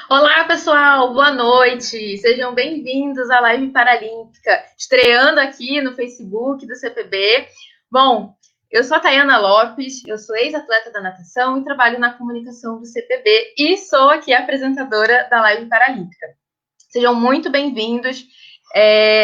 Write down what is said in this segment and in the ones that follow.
Olá, pessoal, boa noite. Sejam bem-vindos à Live Paralímpica, estreando aqui no Facebook do CPB. Bom, eu sou a Tayana Lopes, eu sou ex-atleta da natação e trabalho na comunicação do CPB e sou aqui a apresentadora da Live Paralímpica. Sejam muito bem-vindos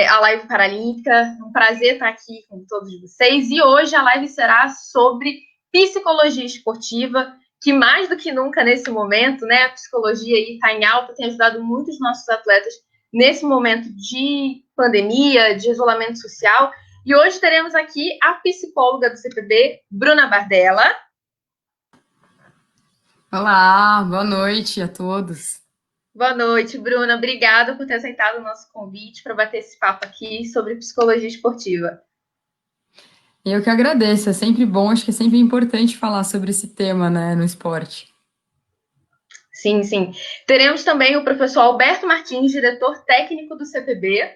à Live Paralímpica. Um prazer estar aqui com todos vocês. E hoje a live será sobre psicologia esportiva, que mais do que nunca nesse momento, né, a psicologia aí está em alta, tem ajudado muitos nossos atletas nesse momento de pandemia, de isolamento social. E hoje teremos aqui a psicóloga do CPB, Bruna Bardella. Olá, boa noite a todos. Boa noite, Bruna. Obrigada por ter aceitado o nosso convite para bater esse papo aqui sobre psicologia esportiva. Eu que agradeço, é sempre bom, acho que é sempre importante falar sobre esse tema, né, no esporte. Sim, sim. Teremos também o professor Alberto Martins, diretor técnico do CPB.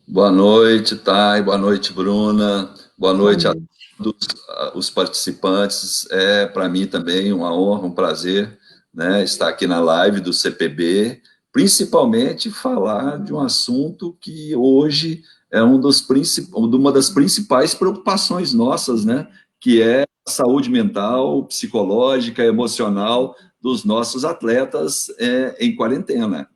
Boa noite, Thay. Boa noite, Bruna. Boa noite a todos os participantes. É, para mim também uma honra, um prazer, né, estar aqui na live do CPB, principalmente falar de um assunto que hoje é uma das principais preocupações nossas, né, que é a saúde mental, psicológica, emocional dos nossos atletas em quarentena.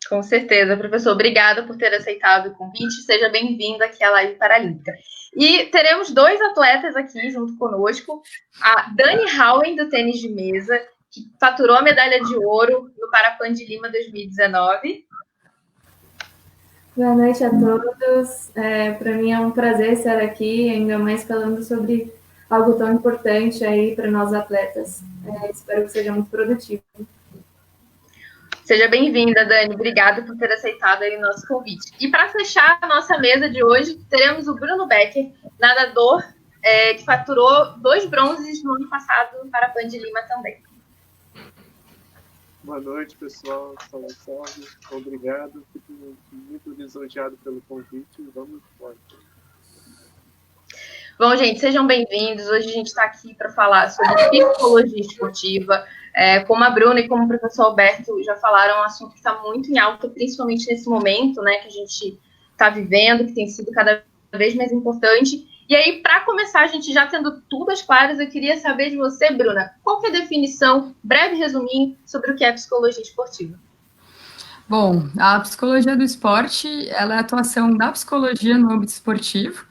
Com certeza, professor. Obrigada por ter aceitado o convite. Seja bem-vindo aqui à Live Paralímpica. E teremos dois atletas aqui junto conosco. A Dani Howen, do tênis de mesa, que faturou a medalha de ouro no Parapan de Lima 2019. Boa noite a todos. Para mim é um prazer estar aqui, ainda mais falando sobre algo tão importante aí para nós atletas. Espero que seja muito produtivo. Seja bem-vinda, Dani. Obrigada por ter aceitado aí o nosso convite. E para fechar a nossa mesa de hoje, teremos o Bruno Becker, nadador, que faturou 2 bronzes no ano passado no Parapan de Lima também. Boa noite, pessoal. Salve, salve. Obrigado. Fico muito lisonjeado pelo convite. Vamos embora. Bom, gente, sejam bem-vindos. Hoje a gente está aqui para falar sobre psicologia esportiva. Como a Bruna e como o professor Alberto já falaram, é um assunto que está muito em alta, principalmente nesse momento, né, que a gente está vivendo, que tem sido cada vez mais importante. E aí, para começar, a gente já tendo tudo às claras, eu queria saber de você, Bruna, qual que é a definição, breve resuminho, sobre o que é psicologia esportiva? Bom, a psicologia do esporte, ela é a atuação da psicologia no âmbito esportivo,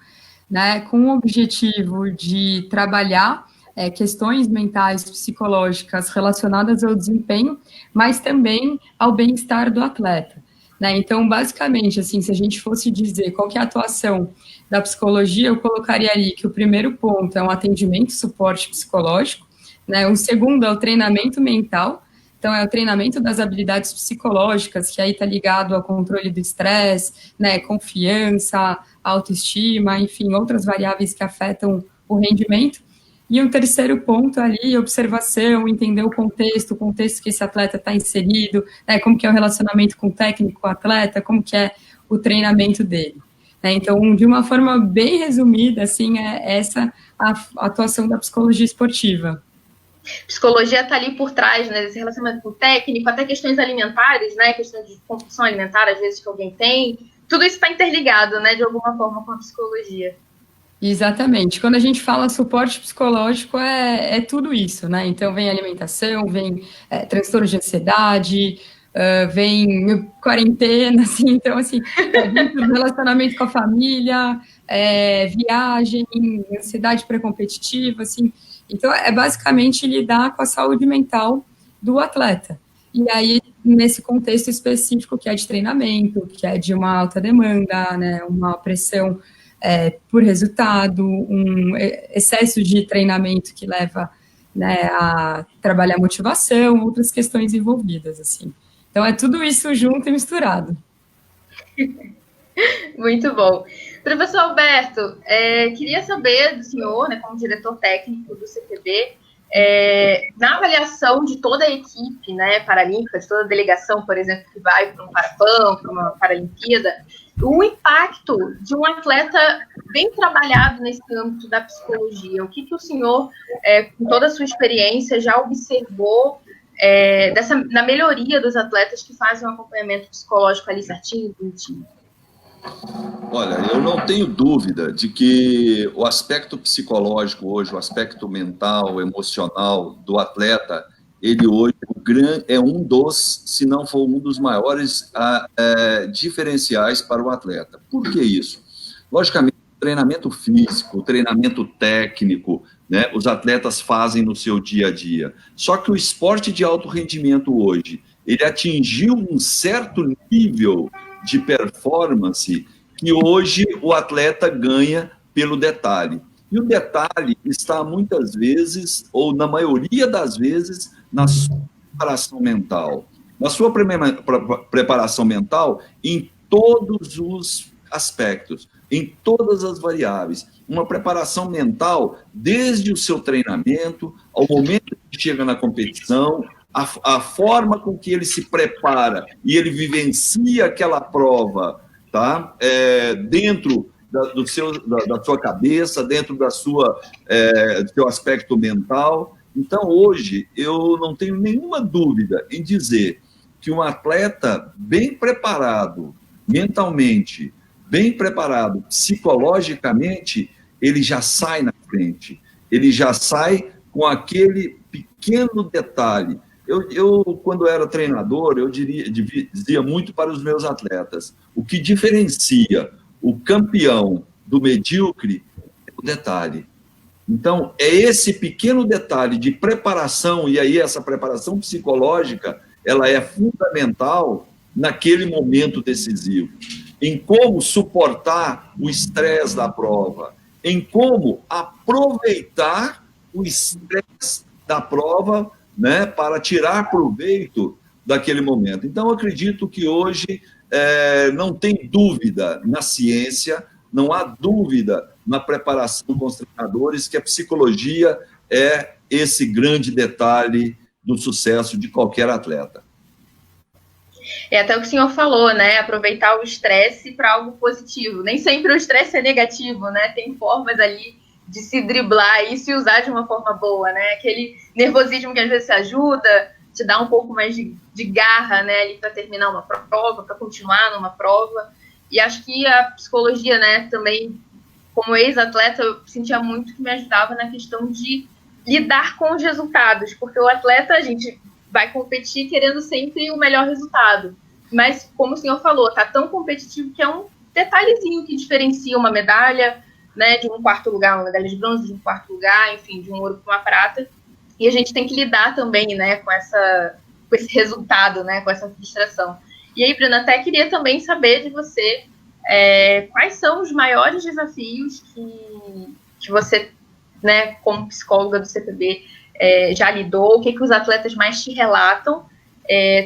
né, com o objetivo de trabalhar questões mentais, psicológicas relacionadas ao desempenho, mas também ao bem-estar do atleta. Né? Então, basicamente, assim, se a gente fosse dizer qual que é a atuação da psicologia, eu colocaria ali que o primeiro ponto é um atendimento, suporte psicológico, né? O segundo é o treinamento mental, então é o treinamento das habilidades psicológicas, que aí está ligado ao controle do estresse, né, confiança, autoestima, enfim, outras variáveis que afetam o rendimento. E um terceiro ponto ali, observação, entender o contexto que esse atleta está inserido, né, como que é o relacionamento com o técnico, com o atleta, como que é o treinamento dele. Então, de uma forma bem resumida, assim, é essa a atuação da psicologia esportiva. Psicologia está ali por trás, né, desse relacionamento com o técnico, até questões alimentares, né, questão de compulsão alimentar, às vezes, que alguém tem. Tudo isso está interligado, né, de alguma forma, com a psicologia. Exatamente. Quando a gente fala suporte psicológico, é tudo isso, né? Então, vem alimentação, vem transtorno de ansiedade, vem quarentena, assim, então, assim, relacionamento com a família, viagem, ansiedade pré-competitiva, assim. Então, é basicamente lidar com a saúde mental do atleta. E aí, nesse contexto específico que é de treinamento, que é de uma alta demanda, né, uma pressão por resultado, um excesso de treinamento que leva, né, a trabalhar a motivação, outras questões envolvidas, assim. Então, é tudo isso junto e misturado. Muito bom. Professor Alberto, queria saber do senhor, né, como diretor técnico do CPB, na avaliação de toda a equipe, né, paralímpica, de toda a delegação, por exemplo, que vai para um Parapan, para uma Paralimpíada, o impacto de um atleta bem trabalhado nesse âmbito da psicologia. O que o senhor, com toda a sua experiência, já observou na melhoria dos atletas que fazem um acompanhamento psicológico ali certinho, bonitinho? Olha, eu não tenho dúvida de que o aspecto psicológico hoje, o aspecto mental, emocional do atleta, ele hoje é um dos, se não for um dos maiores diferenciais para o atleta. Por que isso? Logicamente, treinamento físico, treinamento técnico, né, os atletas fazem no seu dia a dia. Só que o esporte de alto rendimento hoje, ele atingiu um certo nível de performance que hoje o atleta ganha pelo detalhe. E o detalhe está muitas vezes, ou na maioria das vezes, na sua preparação mental. Na sua preparação mental, em todos os aspectos, em todas as variáveis. Uma preparação mental, desde o seu treinamento, ao momento que chega na competição, a forma com que ele se prepara e ele vivencia aquela prova, tá? Dentro da sua cabeça, dentro do seu aspecto mental. Então, hoje, eu não tenho nenhuma dúvida em dizer que um atleta bem preparado mentalmente, bem preparado psicologicamente, ele já sai na frente, ele já sai com aquele pequeno detalhe. Eu quando era treinador, eu dizia muito para os meus atletas, o que diferencia o campeão do medíocre é o detalhe. Então, é esse pequeno detalhe de preparação, e aí essa preparação psicológica, ela é fundamental naquele momento decisivo, em como suportar o estresse da prova, em como aproveitar o estresse da prova, né, para tirar proveito daquele momento. Então, eu acredito que hoje não tem dúvida na ciência, não há dúvida na preparação com os treinadores que a psicologia é esse grande detalhe do sucesso de qualquer atleta. É até o que o senhor falou, né? Aproveitar o estresse para algo positivo. Nem sempre o estresse é negativo, né? Tem formas ali de se driblar isso e usar de uma forma boa, né? Aquele nervosismo que às vezes ajuda, te dá um pouco mais de garra, né? Ali para terminar uma prova, para continuar numa prova. E acho que a psicologia, né? Também, como ex-atleta, eu sentia muito que me ajudava na questão de lidar com os resultados, porque o atleta, a gente vai competir querendo sempre o melhor resultado. Mas, como o senhor falou, tá tão competitivo que é um detalhezinho que diferencia uma medalha, né, de um quarto lugar, uma medalha de bronze, de um quarto lugar, enfim, de um ouro para uma prata. E a gente tem que lidar também, né, com esse resultado, né, com essa frustração. E aí, Bruna, até queria também saber de você quais são os maiores desafios que você, né, como psicóloga do CPB, já lidou, o que os atletas mais te relatam,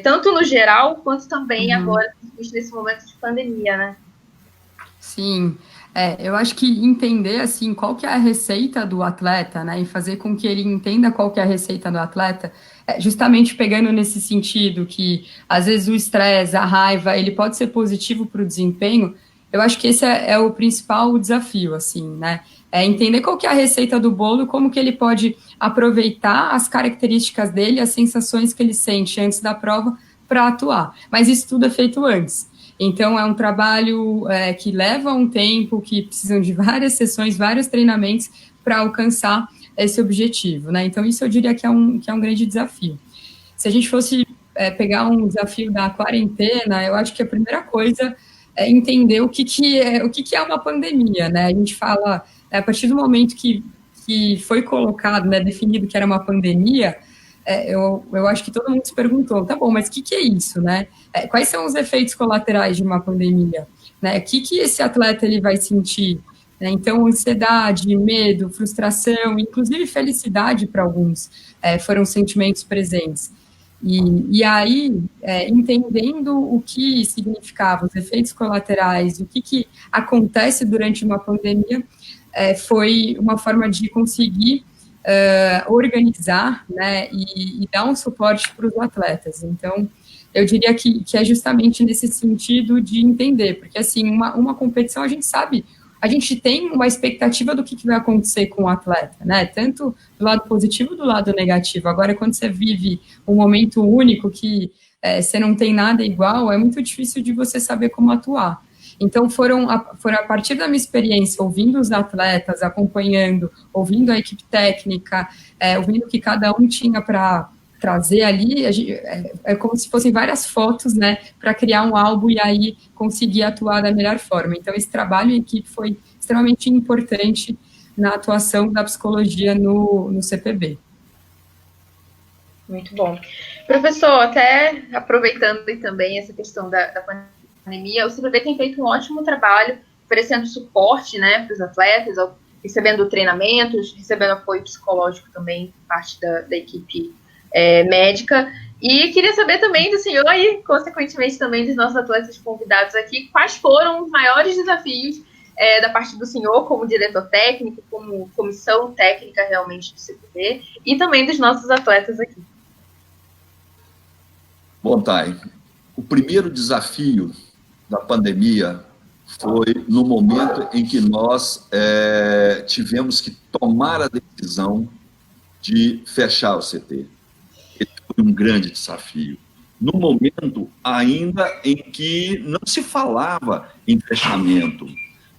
tanto no geral, quanto também agora, nesse momento de pandemia, né? Sim, eu acho que entender, assim, qual que é a receita do atleta, né, e fazer com que ele entenda qual que é a receita do atleta, justamente pegando nesse sentido que, às vezes, o estresse, a raiva, ele pode ser positivo para o desempenho. Eu acho que esse é o principal desafio, assim, né, entender qual que é a receita do bolo, como que ele pode aproveitar as características dele, as sensações que ele sente antes da prova para atuar. Mas isso tudo é feito antes. Então, é um trabalho que leva um tempo, que precisam de várias sessões, vários treinamentos para alcançar esse objetivo, né? Então, isso eu diria que é um grande desafio. Se a gente fosse pegar um desafio da quarentena, eu acho que a primeira coisa é entender o que é uma pandemia, né? A gente fala, a partir do momento que foi colocado, né, definido que era uma pandemia, eu acho que todo mundo se perguntou, tá bom, mas o que é isso, né? Quais são os efeitos colaterais de uma pandemia? Né? O que esse atleta ele vai sentir? Né? Então, ansiedade, medo, frustração, inclusive felicidade para alguns foram sentimentos presentes. E aí, entendendo o que significavam os efeitos colaterais, o que acontece durante uma pandemia, foi uma forma de conseguir organizar, né, e dar um suporte para os atletas. Então, eu diria que é justamente nesse sentido de entender, porque, assim, uma competição, a gente sabe a gente tem uma expectativa do que vai acontecer com o atleta, né? Tanto do lado positivo, do lado negativo. Agora, quando você vive um momento único que você não tem nada igual, é muito difícil de você saber como atuar. Então, foram a partir da minha experiência, ouvindo os atletas, acompanhando, ouvindo a equipe técnica, ouvindo o que cada um tinha para trazer ali, é como se fossem várias fotos, né, para criar um álbum e aí conseguir atuar da melhor forma. Então, esse trabalho em equipe foi extremamente importante na atuação da psicologia no CPB. Muito bom. Professor, até aproveitando também essa questão da pandemia, o CPB tem feito um ótimo trabalho oferecendo suporte, né, para os atletas, recebendo treinamentos, recebendo apoio psicológico também por parte da equipe médica. E queria saber também do senhor e, consequentemente, também dos nossos atletas convidados aqui, quais foram os maiores desafios da parte do senhor como diretor técnico, como comissão técnica realmente do CPB, e também dos nossos atletas aqui. Bom, Thay, o primeiro desafio da pandemia foi no momento em que nós tivemos que tomar a decisão de fechar o CT. Esse foi um grande desafio. No momento ainda em que não se falava em fechamento,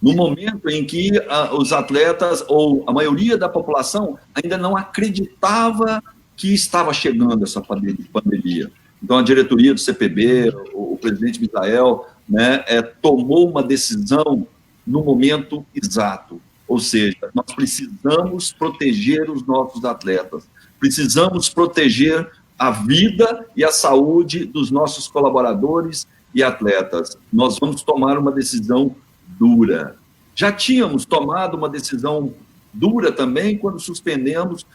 no momento em que os atletas, ou a maioria da população, ainda não acreditava que estava chegando essa pandemia. Então, a diretoria do CPB, o presidente Misael, né, tomou uma decisão no momento exato. Ou seja, nós precisamos proteger os nossos atletas, precisamos proteger a vida e a saúde dos nossos colaboradores e atletas. Nós vamos tomar uma decisão dura. Já tínhamos tomado uma decisão dura também quando suspendemos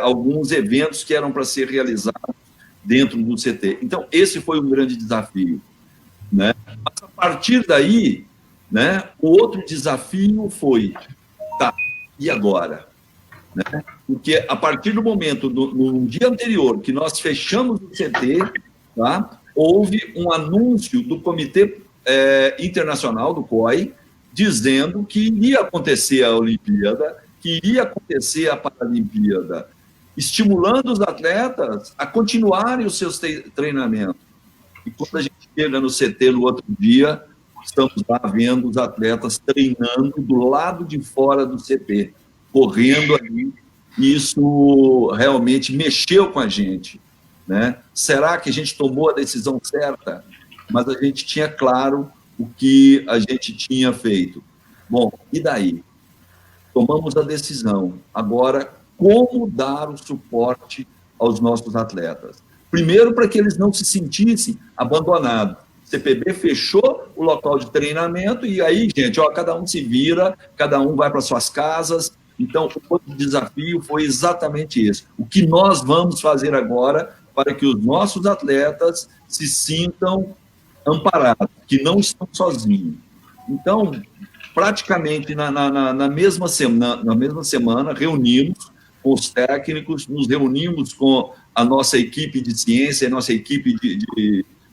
alguns eventos que eram para ser realizados dentro do CT. Então, esse foi um grande desafio, né? Mas, a partir daí, né, o outro desafio foi, tá, e agora? Né? Porque, a partir do momento, no dia anterior, que nós fechamos o CT, tá, houve um anúncio do Comitê Internacional, do COI, dizendo que iria acontecer a Olimpíada, que iria acontecer a Paralimpíada, estimulando os atletas a continuarem os seus treinamentos. E quando a gente chega no CT no outro dia, estamos lá vendo os atletas treinando do lado de fora do CT, correndo ali. Isso realmente mexeu com a gente, né? Será que a gente tomou a decisão certa? Mas a gente tinha claro o que a gente tinha feito. Bom, e daí? Tomamos a decisão. Agora, como dar o suporte aos nossos atletas? Primeiro, para que eles não se sentissem abandonados. O CPB fechou o local de treinamento e aí, gente, cada um se vira, cada um vai para suas casas. Então, o outro desafio foi exatamente esse. O que nós vamos fazer agora para que os nossos atletas se sintam amparados, que não estão sozinhos. Então, praticamente na mesma semana, reunimos com os técnicos, nos reunimos com a nossa equipe de ciência, a nossa equipe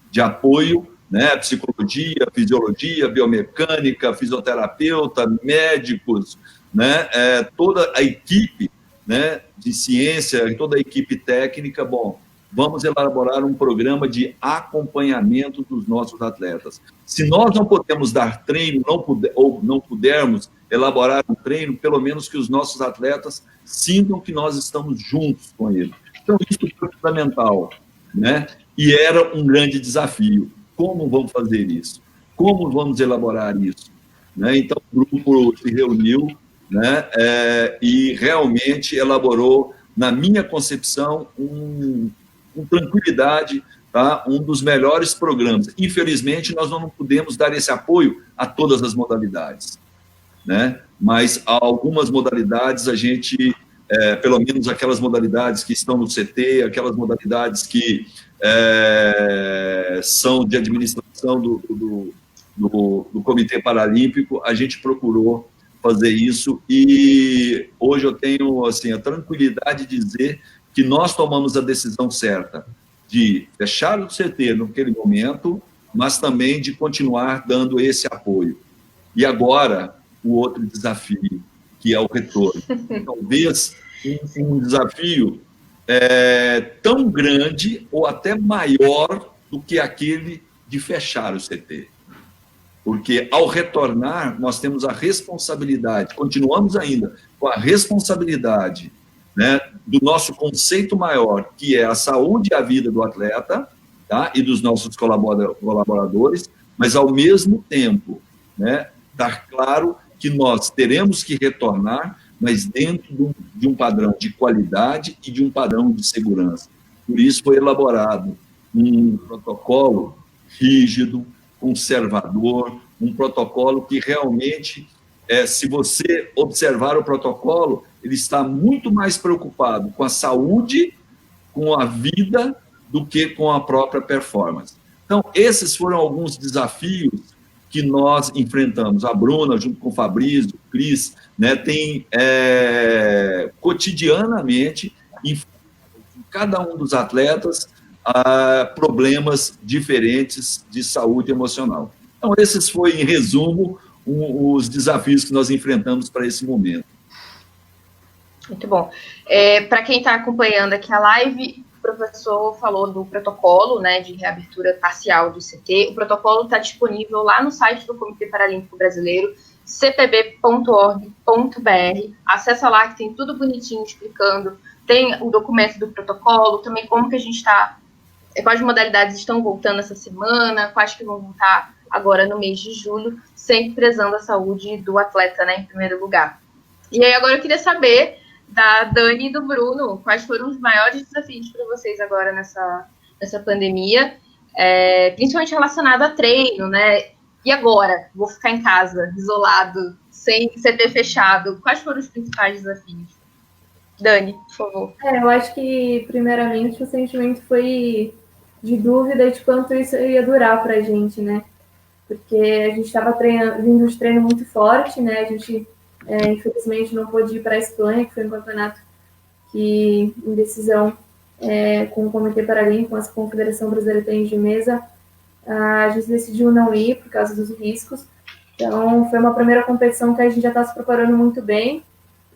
de apoio, né, psicologia, fisiologia, biomecânica, fisioterapeuta, médicos, né, toda a equipe, né, de ciência, toda a equipe técnica. Bom, vamos elaborar um programa de acompanhamento dos nossos atletas. Se nós não podemos dar treino, ou não pudermos elaborar um treino, pelo menos que os nossos atletas sintam que nós estamos juntos com eles. Então, isso foi fundamental, né? E era um grande desafio. Como vamos fazer isso? Como vamos elaborar isso? Né? Então, o grupo se reuniu, né, e realmente elaborou, na minha concepção, com tranquilidade, tá, um dos melhores programas. Infelizmente, nós não podemos dar esse apoio a todas as modalidades, né? Mas algumas modalidades a gente, pelo menos aquelas modalidades que estão no CT, aquelas modalidades que são de administração do Comitê Paralímpico, a gente procurou fazer isso, e hoje eu tenho assim, a tranquilidade de dizer que nós tomamos a decisão certa de fechar o CT naquele momento, mas também de continuar dando esse apoio. E agora, o outro desafio, que é o retorno. Talvez um desafio tão grande ou até maior do que aquele de fechar o CT. Porque, ao retornar, nós temos a responsabilidade, continuamos ainda com a responsabilidade, né, do nosso conceito maior, que é a saúde e a vida do atleta, tá, e dos nossos colaboradores, mas, ao mesmo tempo, né, dar claro que nós teremos que retornar, mas dentro de um padrão de qualidade e de um padrão de segurança. Por isso foi elaborado um protocolo rígido, conservador, um protocolo que realmente, se você observar o protocolo, ele está muito mais preocupado com a saúde, com a vida, do que com a própria performance. Então, esses foram alguns desafios que nós enfrentamos. A Bruna, junto com o Fabrício, o Cris, né, tem cotidianamente, em cada um dos atletas, problemas diferentes de saúde emocional. Então, esses foram, em resumo, os desafios que nós enfrentamos para esse momento. Muito bom. Para quem está acompanhando aqui a live, o professor falou do protocolo, né, de reabertura parcial do CT. O protocolo está disponível lá no site do Comitê Paralímpico Brasileiro, cpb.org.br. Acessa lá que tem tudo bonitinho explicando. Tem o documento do protocolo, também como que a gente está, quais modalidades estão voltando essa semana, quais que vão voltar agora no mês de julho, sempre prezando a saúde do atleta, né, em primeiro lugar. E aí agora eu queria saber da Dani e do Bruno, quais foram os maiores desafios para vocês agora nessa pandemia, principalmente relacionado a treino, né? E agora? Vou ficar em casa, isolado, sem CT fechado. Quais foram os principais desafios? Dani, por favor. Eu acho que, primeiramente, o sentimento foi de dúvida de quanto isso ia durar para a gente, né? Porque a gente estava vindo de treino muito forte, né? A gente, infelizmente, não pôde ir para a Espanha, que foi um campeonato que, em decisão com o Comitê Paralímpico, com a Confederação Brasileira de Tênis de Mesa, a gente decidiu não ir por causa dos riscos. Então, foi uma primeira competição que a gente já está se preparando muito bem.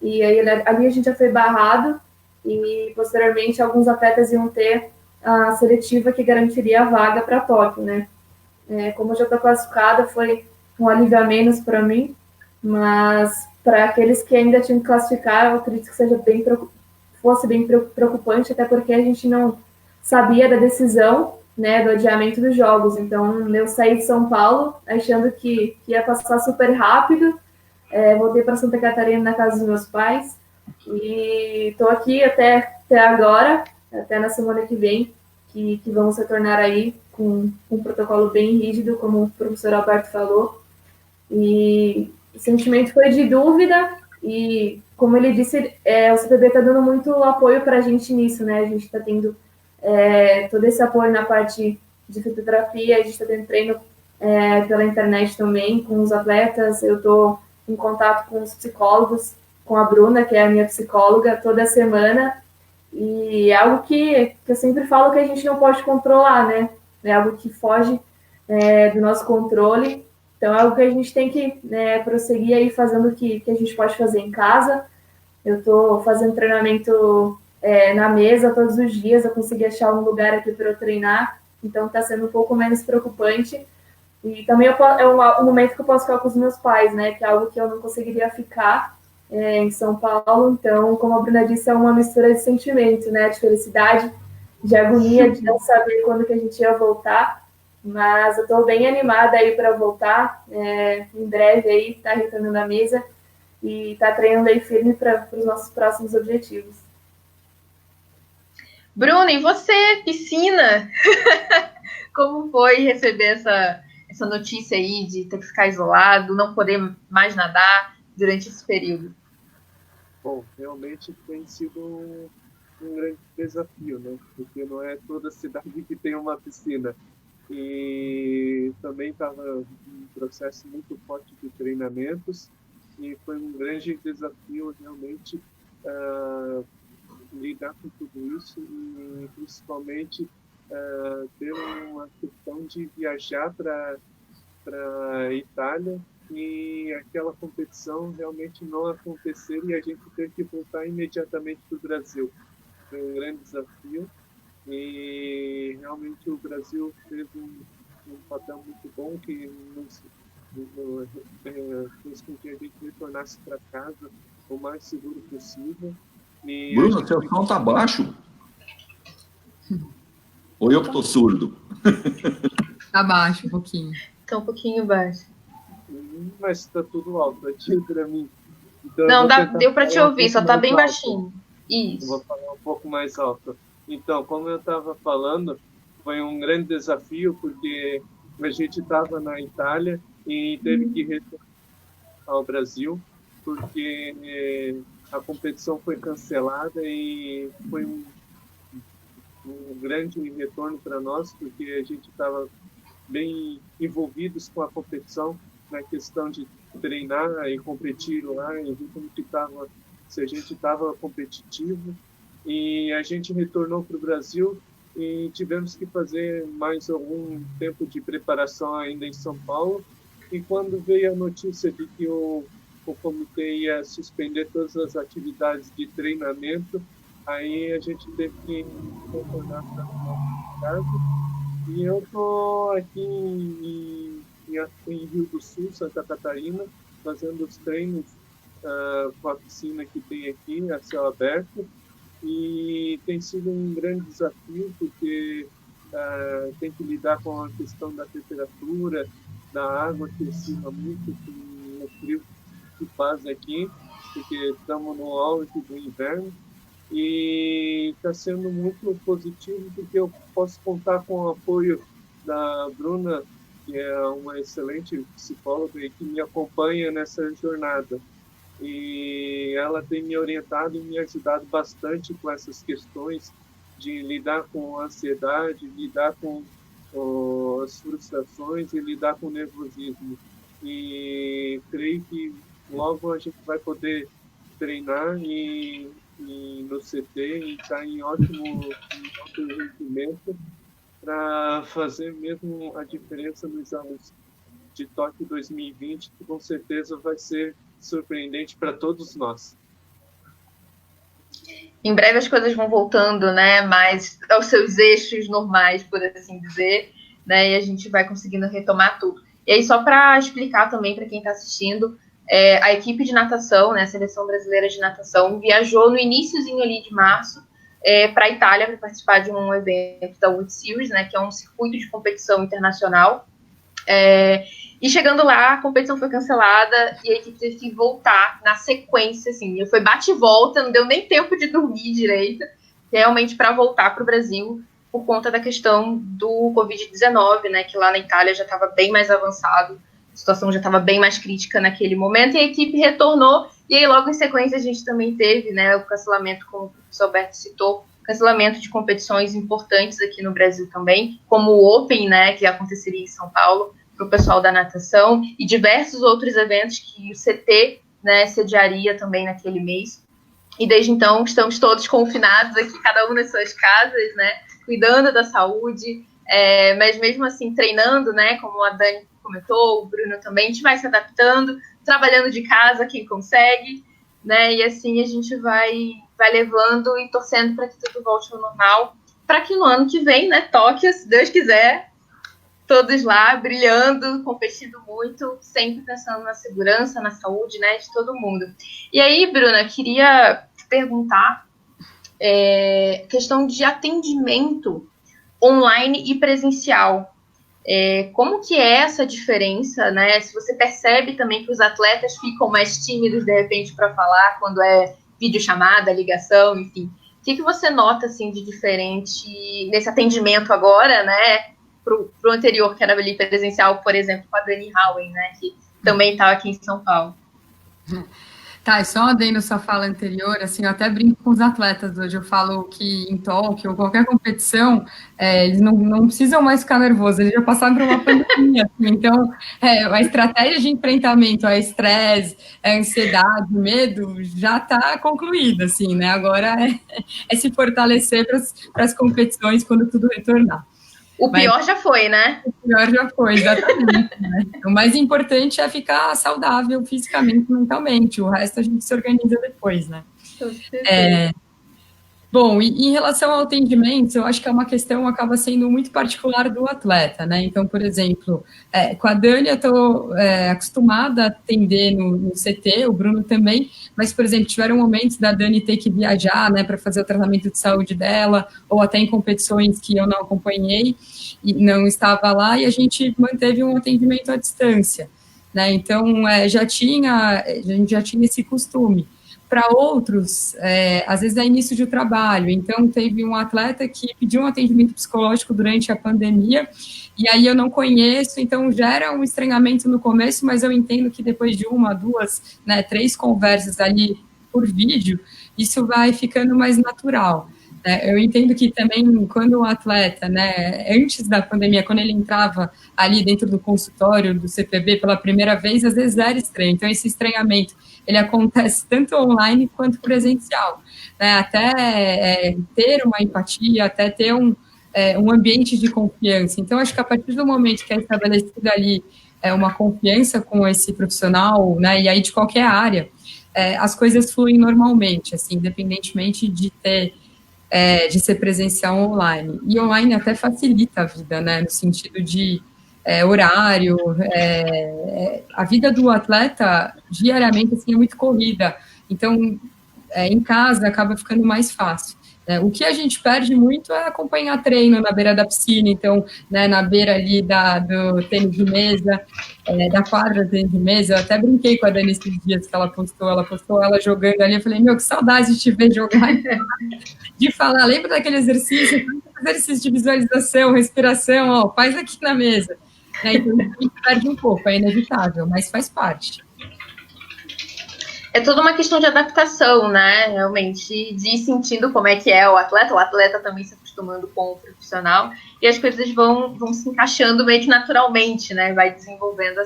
E aí, ali a gente já foi barrado e, posteriormente, alguns atletas iam ter a seletiva que garantiria a vaga para Tóquio, né? Como eu já estou classificada, foi um alívio a menos para mim, mas para aqueles que ainda tinham que classificar, eu acredito que fosse bem preocupante, até porque a gente não sabia da decisão, né, do adiamento dos jogos. Então, eu saí de São Paulo achando que ia passar super rápido, voltei para Santa Catarina na casa dos meus pais e estou aqui até agora, até na semana que vem, que vamos retornar aí com um protocolo bem rígido, como o professor Alberto falou. E o sentimento foi de dúvida e, como ele disse, o CPB está dando muito apoio para a gente nisso, né? A gente está tendo todo esse apoio na parte de fisioterapia, a gente está tendo treino pela internet também com os atletas. Eu estou em contato com os psicólogos, com a Bruna, que é a minha psicóloga, toda semana. E é algo que eu sempre falo que a gente não pode controlar, né? É algo que foge do nosso controle. Então, é algo que a gente tem que prosseguir aí fazendo o que a gente pode fazer em casa. Eu estou fazendo treinamento na mesa todos os dias. Eu consegui achar um lugar aqui para eu treinar. Então, está sendo um pouco menos preocupante. E também é um momento que eu posso ficar com os meus pais, né? Que é algo que eu não conseguiria ficar em São Paulo. Então, como a Bruna disse, é uma mistura de sentimento, né? De felicidade, de agonia, de não saber quando que a gente ia voltar. Mas eu estou bem animada aí para voltar. Em breve aí, tá retornando à mesa e tá treinando aí firme para os nossos próximos objetivos. Bruna, e você, piscina? Como foi receber essa notícia aí de ter que ficar isolado, não poder mais nadar durante esse período? Bom, realmente tem sido um grande desafio, né? Porque não é toda cidade que tem uma piscina. E também estava um processo muito forte de treinamentos e foi um grande desafio realmente lidar com tudo isso e principalmente ter uma questão de viajar para a Itália e aquela competição realmente não acontecer e a gente ter que voltar imediatamente para o Brasil. Foi um grande desafio e realmente o Brasil fez um papel muito bom que fez com que a gente retornasse para casa o mais seguro possível. E Bruno, seu som está baixo. Ou eu que estou surdo? Tá baixo um pouquinho. Tá um pouquinho baixo. Mas está tudo alto aqui para mim. Então, não, deu para te ouvir, só tá bem alto. Baixinho. Isso. Eu vou falar um pouco mais alto. Então, como eu estava falando, foi um grande desafio, porque a gente estava na Itália e teve que retornar ao Brasil, porque a competição foi cancelada e foi um grande retorno para nós, porque a gente estava bem envolvidos com a competição, na questão de treinar e competir lá, e se a gente estava competitivo, e a gente retornou para o Brasil e tivemos que fazer mais algum tempo de preparação ainda em São Paulo, e quando veio a notícia de que o comitê ia suspender todas as atividades de treinamento, aí a gente teve que retornar para nossa casa, e eu estou aqui em Rio do Sul, Santa Catarina, fazendo os treinos com a piscina que tem aqui, a céu aberto, e tem sido um grande desafio, porque tem que lidar com a questão da temperatura, da água que oscila muito, com o frio que faz aqui, porque estamos no auge do inverno, e está sendo muito positivo, porque eu posso contar com o apoio da Bruna, que é uma excelente psicóloga e que me acompanha nessa jornada. E ela tem me orientado e me ajudado bastante com essas questões de lidar com a ansiedade, lidar com as frustrações e lidar com o nervosismo. E creio que logo a gente vai poder treinar e no CT e estar em ótimo rendimento para fazer mesmo a diferença nos Jogos de Tóquio 2020, que com certeza vai ser surpreendente para todos nós. Em breve as coisas vão voltando, né, mais aos seus eixos normais, por assim dizer, né, e a gente vai conseguindo retomar tudo. E aí, só para explicar também para quem está assistindo, a equipe de natação, né, a Seleção Brasileira de Natação, viajou no iniciozinho ali de março para a Itália para participar de um evento da World Series, né, que é um circuito de competição internacional. E chegando lá, a competição foi cancelada e a equipe teve que voltar na sequência, assim, foi bate e volta, não deu nem tempo de dormir direito, realmente para voltar para o Brasil por conta da questão do Covid-19, né, que lá na Itália já estava bem mais avançado, a situação já estava bem mais crítica naquele momento, e a equipe retornou, e aí logo em sequência a gente também teve, né, o cancelamento, como o professor Alberto citou, cancelamento de competições importantes aqui no Brasil também, como o Open, né, que aconteceria em São Paulo, para o pessoal da natação, e diversos outros eventos que o CT, né, sediaria também naquele mês. E desde então estamos todos confinados aqui, cada um nas suas casas, né, cuidando da saúde, mas mesmo assim treinando, né, como a Dani comentou, o Bruno também, a gente vai se adaptando, trabalhando de casa quem consegue, né, e assim a gente vai levando e torcendo para que tudo volte ao normal, para que no ano que vem, né, Tóquio, se Deus quiser, todos lá, brilhando, competindo muito, sempre pensando na segurança, na saúde, né, de todo mundo. E aí, Bruna, queria te perguntar questão de atendimento online e presencial. Como que é essa diferença, né? Se você percebe também que os atletas ficam mais tímidos, de repente, para falar, quando é videochamada, ligação, enfim. O que você nota, assim, de diferente nesse atendimento agora, né? Pro anterior, que era ali presencial, por exemplo, com a Dani Howen, né, que também estava aqui em São Paulo. Tá, e só adendo sua fala anterior, assim, eu até brinco com os atletas hoje, eu falo que em Tóquio, ou qualquer competição, eles não precisam mais ficar nervosos, eles já passaram por uma pandemia, assim, então, a estratégia de enfrentamento a estresse, a ansiedade, medo, já está concluída, assim, né, agora é se fortalecer para as competições quando tudo retornar. O pior já foi, né? O pior já foi, exatamente. Né? O mais importante é ficar saudável fisicamente e mentalmente. O resto a gente se organiza depois, né? Bom, e em relação ao atendimento, eu acho que é uma questão acaba sendo muito particular do atleta, né? Então, por exemplo, com a Dani eu estou acostumada a atender no CT, o Bruno também, mas, por exemplo, tiveram momentos da Dani ter que viajar, né, para fazer o tratamento de saúde dela, ou até em competições que eu não acompanhei e não estava lá, e a gente manteve um atendimento à distância, né? Então, a gente já tinha esse costume. Para outros, às vezes é início de trabalho. Então, teve um atleta que pediu um atendimento psicológico durante a pandemia, e aí eu não conheço, então gera um estranhamento no começo, mas eu entendo que depois de uma, duas, né, 3 conversas ali por vídeo, isso vai ficando mais natural. Eu entendo que também quando o atleta, né, antes da pandemia, quando ele entrava ali dentro do consultório do CPB pela primeira vez, às vezes era estranho. Então, esse estranhamento, ele acontece tanto online quanto presencial, né? Até ter uma empatia, até ter um ambiente de confiança. Então, acho que a partir do momento que é estabelecida ali uma confiança com esse profissional, né, e aí de qualquer área, as coisas fluem normalmente, assim, independentemente de ser presencial ou online. E online até facilita a vida, né, no sentido de horário, a vida do atleta diariamente assim, é muito corrida, então em casa acaba ficando mais fácil. O que a gente perde muito é acompanhar treino na beira da piscina, então, né, na beira ali do tênis de mesa, da quadra do tênis de mesa. Eu até brinquei com a Dani esses dias que ela postou ela jogando ali, eu falei, meu, que saudade de te ver jogar, de falar, lembra daquele exercício de visualização, respiração, ó, faz aqui na mesa. Então, a gente perde um pouco, é inevitável, mas faz parte. É toda uma questão de adaptação, né? Realmente, de ir sentindo como é que é o atleta também se acostumando com o profissional, e as coisas vão se encaixando meio que naturalmente, né? Vai desenvolvendo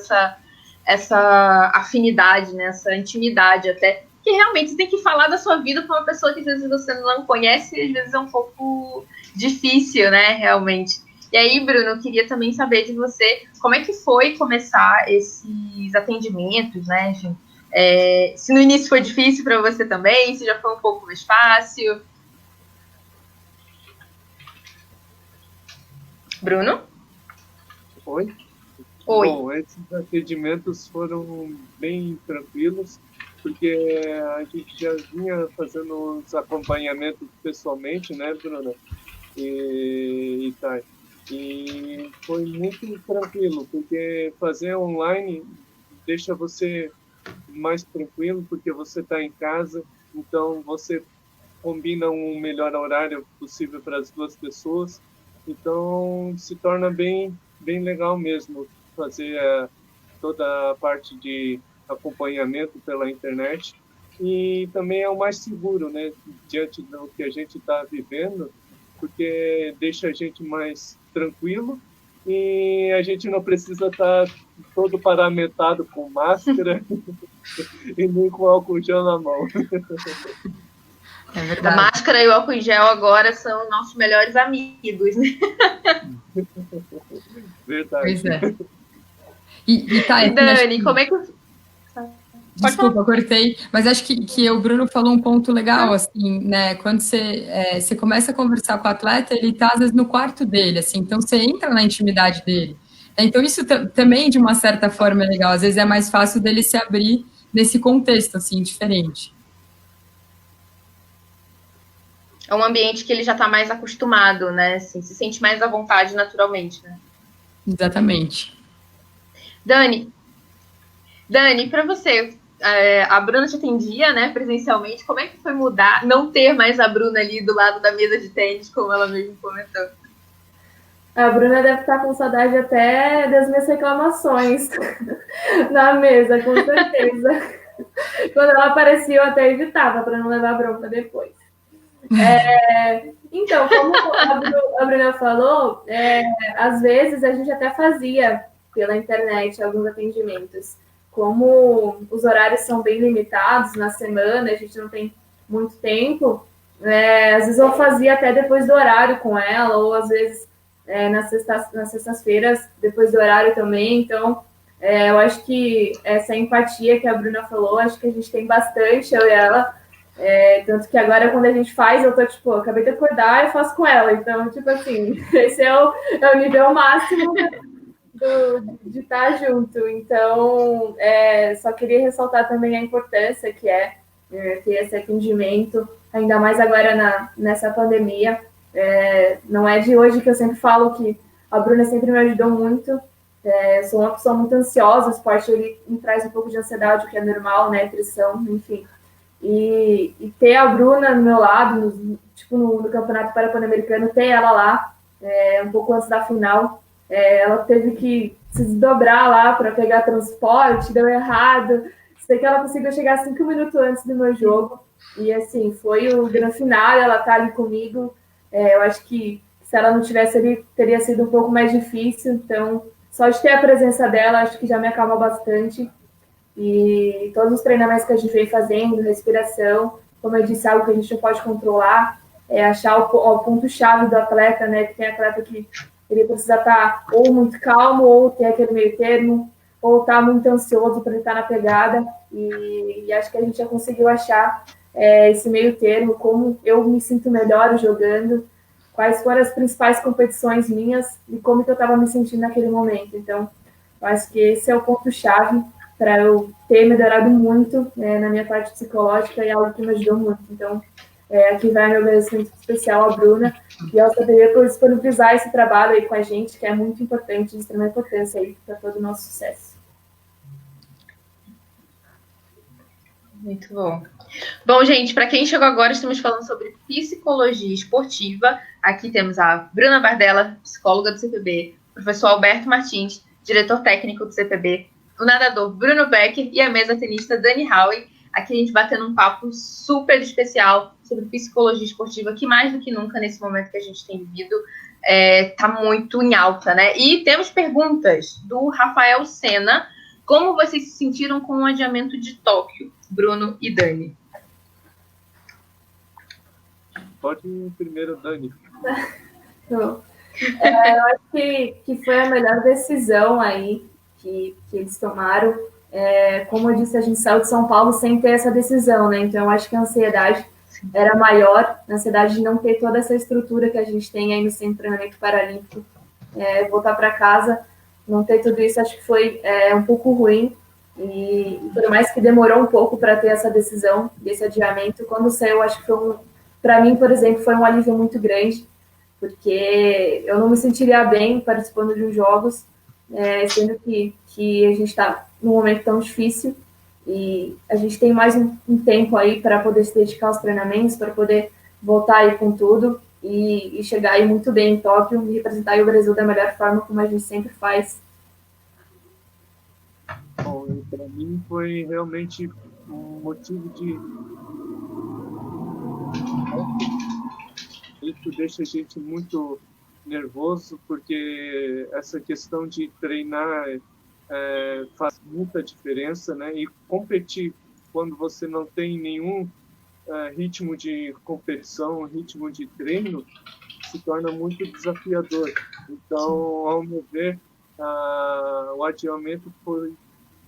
essa afinidade, né? Essa intimidade até, que realmente você tem que falar da sua vida com uma pessoa que às vezes você não conhece, e às vezes é um pouco difícil, né? Realmente. E aí, Bruno, eu queria também saber de você como é que foi começar esses atendimentos, né, gente? Se no início foi difícil para você também, se já foi um pouco mais fácil. Bruno? Oi? Bom, esses atendimentos foram bem tranquilos, porque a gente já vinha fazendo os acompanhamentos pessoalmente, né, Bruna? E foi muito tranquilo, porque fazer online deixa você mais tranquilo, porque você está em casa, então você combina um melhor horário possível para as duas pessoas, então se torna bem legal mesmo fazer toda a parte de acompanhamento pela internet, e também é o mais seguro, né, diante do que a gente está vivendo, porque deixa a gente mais tranquilo e a gente não precisa estar todo paramentado com máscara e nem com álcool gel na mão. É verdade. A máscara e o álcool gel agora são nossos melhores amigos, né? Verdade. Pois é. E Dani, como é que... Desculpa, cortei, mas acho que o Bruno falou um ponto legal, assim, né, quando você começa a conversar com o atleta, ele está, às vezes, no quarto dele, assim, então você entra na intimidade dele. Então, isso também, de uma certa forma, é legal, às vezes é mais fácil dele se abrir nesse contexto, assim, diferente. É um ambiente que ele já está mais acostumado, né, assim, se sente mais à vontade naturalmente, né? Exatamente. Dani, para você, a Bruna te atendia, né, presencialmente, como é que foi mudar, não ter mais a Bruna ali do lado da mesa de tênis, como ela mesmo comentou? A Bruna deve estar com saudade até das minhas reclamações na mesa, com certeza. Quando ela aparecia, eu até evitava para não levar bronca depois. Então, como a Bruna falou, às vezes a gente até fazia pela internet alguns atendimentos. Como os horários são bem limitados na semana, a gente não tem muito tempo, às vezes eu fazia até depois do horário com ela, ou às vezes nas sextas-feiras, depois do horário também. Então, eu acho que essa empatia que a Bruna falou, acho que a gente tem bastante, eu e ela. Tanto que agora, quando a gente faz, eu tô tipo, acabei de acordar e faço com ela. Então, tipo assim, esse é o nível máximo de estar junto. Então, só queria ressaltar também a importância que ter esse atendimento, ainda mais agora nessa pandemia. Não é de hoje que eu sempre falo que a Bruna sempre me ajudou muito. Eu sou uma pessoa muito ansiosa, o esporte ele me traz um pouco de ansiedade, o que é normal, né? Pressão, enfim. E ter a Bruna no meu lado, no Campeonato Pan-Americano, ter ela lá, um pouco antes da final, ela teve que se desdobrar lá para pegar transporte, deu errado. Sei que ela conseguiu chegar 5 minutos antes do meu jogo. E assim, foi o grande final, ela tá ali comigo. Eu acho que se ela não tivesse ali, teria sido um pouco mais difícil. Então, só de ter a presença dela, acho que já me acalma bastante. E todos os treinamentos que a gente vem fazendo, respiração, como eu disse, algo que a gente não pode controlar, achar o ponto-chave do atleta, né? Que tem atleta que ele precisa estar ou muito calmo, ou ter aquele meio termo, ou estar muito ansioso para ele estar na pegada. E acho que a gente já conseguiu achar esse meio termo, como eu me sinto melhor jogando, quais foram as principais competições minhas e como que eu estava me sentindo naquele momento. Então, eu acho que esse é o ponto-chave para eu ter melhorado muito na minha parte psicológica e algo que me ajudou muito. Então, aqui vai meu agradecimento especial à Bruna e ao CPB por disponibilizar esse trabalho aí com a gente, que é muito importante, de extrema importância aí para todo o nosso sucesso. Muito bom. Bom, gente, para quem chegou agora, estamos falando sobre psicologia esportiva. Aqui temos a Bruna Bardella, psicóloga do CPB, o professor Alberto Martins, diretor técnico do CPB, o nadador Bruno Becker e a mesa tenista Dani Howe. Aqui a gente batendo um papo super especial sobre psicologia esportiva, que mais do que nunca, nesse momento que a gente tem vivido, está muito em alta, né? E temos perguntas do Rafael Sena. Como vocês se sentiram com o adiamento de Tóquio, Bruno e Dani? Pode ir primeiro, Dani. Eu acho que foi a melhor decisão aí que eles tomaram. Como eu disse, a gente saiu de São Paulo sem ter essa decisão, né? Então, eu acho que a ansiedade era maior, a ansiedade de não ter toda essa estrutura que a gente tem aí no Centro de Treinamento Paralímpico. Voltar para casa, não ter tudo isso, acho que foi um pouco ruim. E por mais que demorou um pouco para ter essa decisão desse adiamento, quando saiu, acho que foi para mim, por exemplo, foi um alívio muito grande, porque eu não me sentiria bem participando de uns jogos, sendo que a gente está num momento tão difícil e a gente tem mais um tempo aí para poder se dedicar aos treinamentos, para poder voltar aí com tudo e chegar aí muito bem em Tóquio e representar aí o Brasil da melhor forma, como a gente sempre faz. Bom, para mim foi realmente um motivo de... Isso deixa a gente muito nervoso, porque essa questão de treinar faz muita diferença, né? E competir quando você não tem nenhum ritmo de competição, ritmo de treino, se torna muito desafiador. Então, ao meu ver, o adiamento foi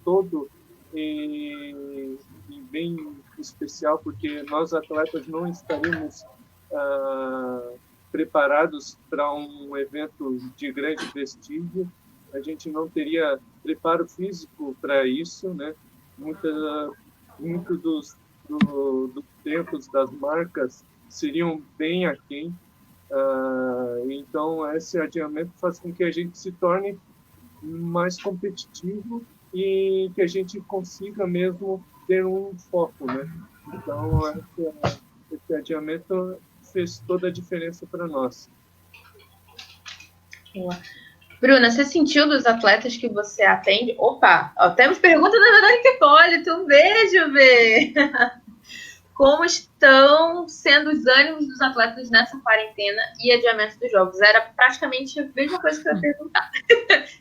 todo e bem especial, porque nós atletas não estaríamos preparados para um evento de grande prestígio, a gente não teria preparo físico para isso, né? Muito dos tempos das marcas seriam bem aquém. Então, esse adiamento faz com que a gente se torne mais competitivo e que a gente consiga mesmo ter um foco, né? Então, esse adiamento fez toda a diferença para nós. Boa. Bruna, você sentiu dos atletas que você atende? Opa, temos pergunta da Verônica Hipólito, um beijo, Vê! Como estão sendo os ânimos dos atletas nessa quarentena e adiamento dos jogos? Era praticamente a mesma coisa que eu ia perguntar.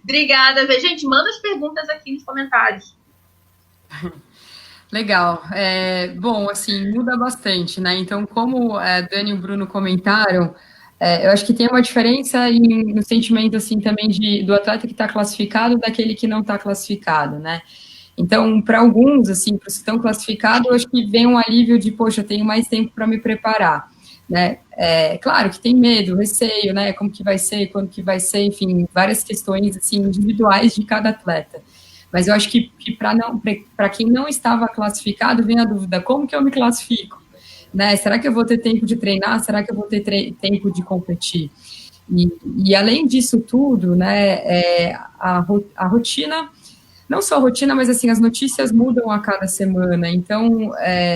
Obrigada, Vê. Gente, manda as perguntas aqui nos comentários. Legal. Bom, assim, muda bastante, né? Então, como a Dani e o Bruno comentaram, Eu acho que tem uma diferença no sentimento, assim, também do atleta que está classificado daquele que não está classificado, né? Então, para alguns, assim, para os que estão classificados, eu acho que vem um alívio de, poxa, eu tenho mais tempo para me preparar, né? Claro que tem medo, receio, né? Como que vai ser, quando que vai ser, enfim, várias questões, assim, individuais de cada atleta. Mas eu acho que para quem não estava classificado, vem a dúvida, como que eu me classifico? Né? Será que eu vou ter tempo de treinar? Será que eu vou ter tempo de competir? E além disso tudo, né, a rotina, não só a rotina, mas assim, as notícias mudam a cada semana. Então,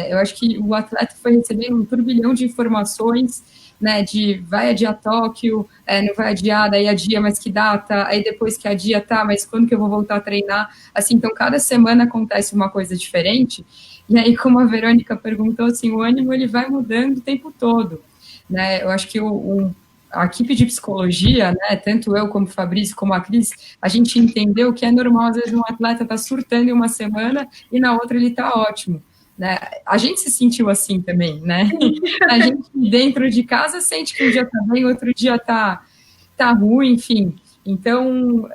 eu acho que o atleta foi recebendo um turbilhão de informações, né, de vai adiar Tóquio, não vai adiar, daí adia, mas que data, aí depois que adia, tá, mas quando que eu vou voltar a treinar? Assim, então, cada semana acontece uma coisa diferente, e aí, como a Verônica perguntou, assim, o ânimo, ele vai mudando o tempo todo, né, eu acho que a equipe de psicologia, né, tanto eu como o Fabrício, como a Cris, a gente entendeu que é normal, às vezes, um atleta tá surtando em uma semana e na outra ele tá ótimo, né? A gente se sentiu assim também, né? A gente dentro de casa sente que um dia tá bem, outro dia tá ruim, enfim. Então,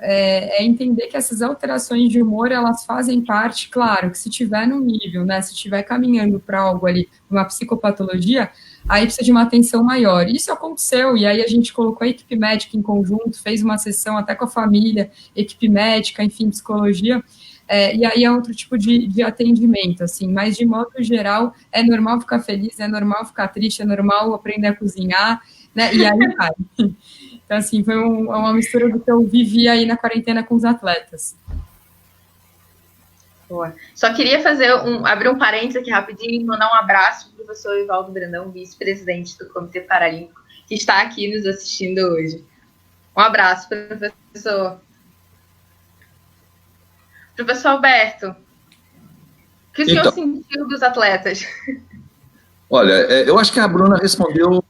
entender que essas alterações de humor, elas fazem parte, claro, que se tiver no nível, né, se estiver caminhando para algo ali, uma psicopatologia, aí precisa de uma atenção maior. Isso aconteceu, e aí a gente colocou a equipe médica em conjunto, fez uma sessão até com a família, equipe médica, enfim, psicologia, e aí é outro tipo de atendimento, assim, mas de modo geral, é normal ficar feliz, é normal ficar triste, é normal aprender a cozinhar, né, e aí vai. Então, assim, foi uma mistura do que eu vivi aí na quarentena com os atletas. Boa. Só queria abrir um parênteses aqui rapidinho e mandar um abraço para o professor Ivaldo Brandão, vice-presidente do Comitê Paralímpico, que está aqui nos assistindo hoje. Um abraço, professor. Professor Alberto, o que o senhor sentiu dos atletas? Olha, eu acho que a Bruna respondeu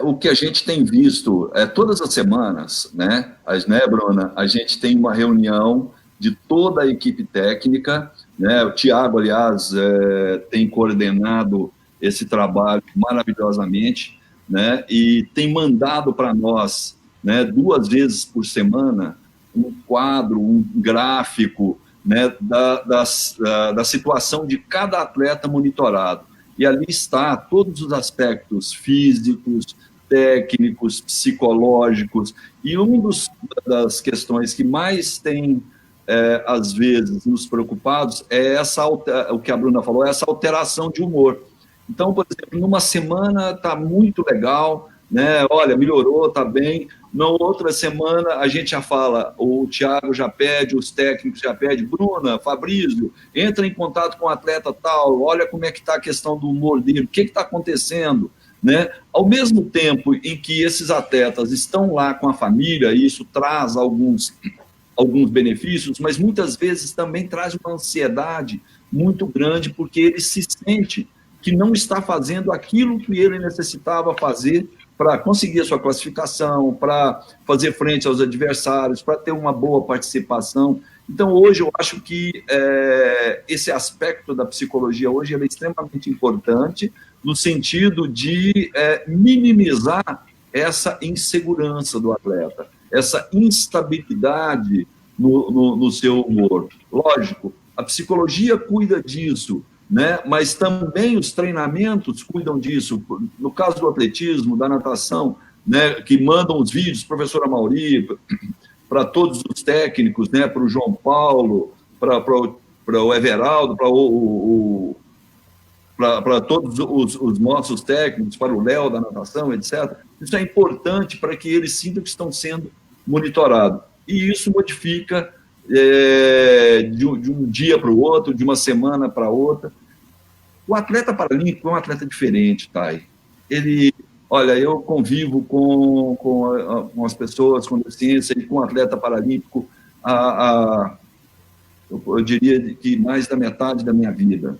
o que a gente tem visto todas as semanas, né, Bruna? A gente tem uma reunião de toda a equipe técnica, né? O Thiago, aliás, tem coordenado esse trabalho maravilhosamente, né? E tem mandado para nós, né, 2 vezes por semana, um quadro, um gráfico, né, da situação de cada atleta monitorado. E ali está todos os aspectos físicos, técnicos, psicológicos. E uma das questões que mais tem, às vezes, nos preocupados é o que a Bruna falou, essa alteração de humor. Então, por exemplo, numa semana está muito legal, né? Olha, melhorou, está bem. Na outra semana, a gente já fala, o Thiago já pede, os técnicos já pedem, Bruna, Fabrício, entra em contato com o atleta tal, olha como é que está a questão do humor dele, o que está acontecendo, né? Ao mesmo tempo em que esses atletas estão lá com a família, e isso traz alguns benefícios, mas muitas vezes também traz uma ansiedade muito grande, porque ele se sente que não está fazendo aquilo que ele necessitava fazer para conseguir a sua classificação, para fazer frente aos adversários, para ter uma boa participação. Então, hoje, eu acho que esse aspecto da psicologia hoje é extremamente importante, no sentido de minimizar essa insegurança do atleta, essa instabilidade no seu humor. Lógico, a psicologia cuida disso, né? Mas também os treinamentos cuidam disso. No caso do atletismo, da natação, né, que mandam os vídeos, professora Mauri, para todos os técnicos, né, para o João Paulo, para o Everaldo, para todos os nossos técnicos, para o Léo da natação, etc. Isso é importante para que eles sintam que estão sendo monitorados. E isso modifica de um dia para o outro, de uma semana para outra. O atleta paralímpico é um atleta diferente, Thay. Olha, eu convivo com as pessoas com deficiência e com o atleta paralímpico eu diria que mais da metade da minha vida.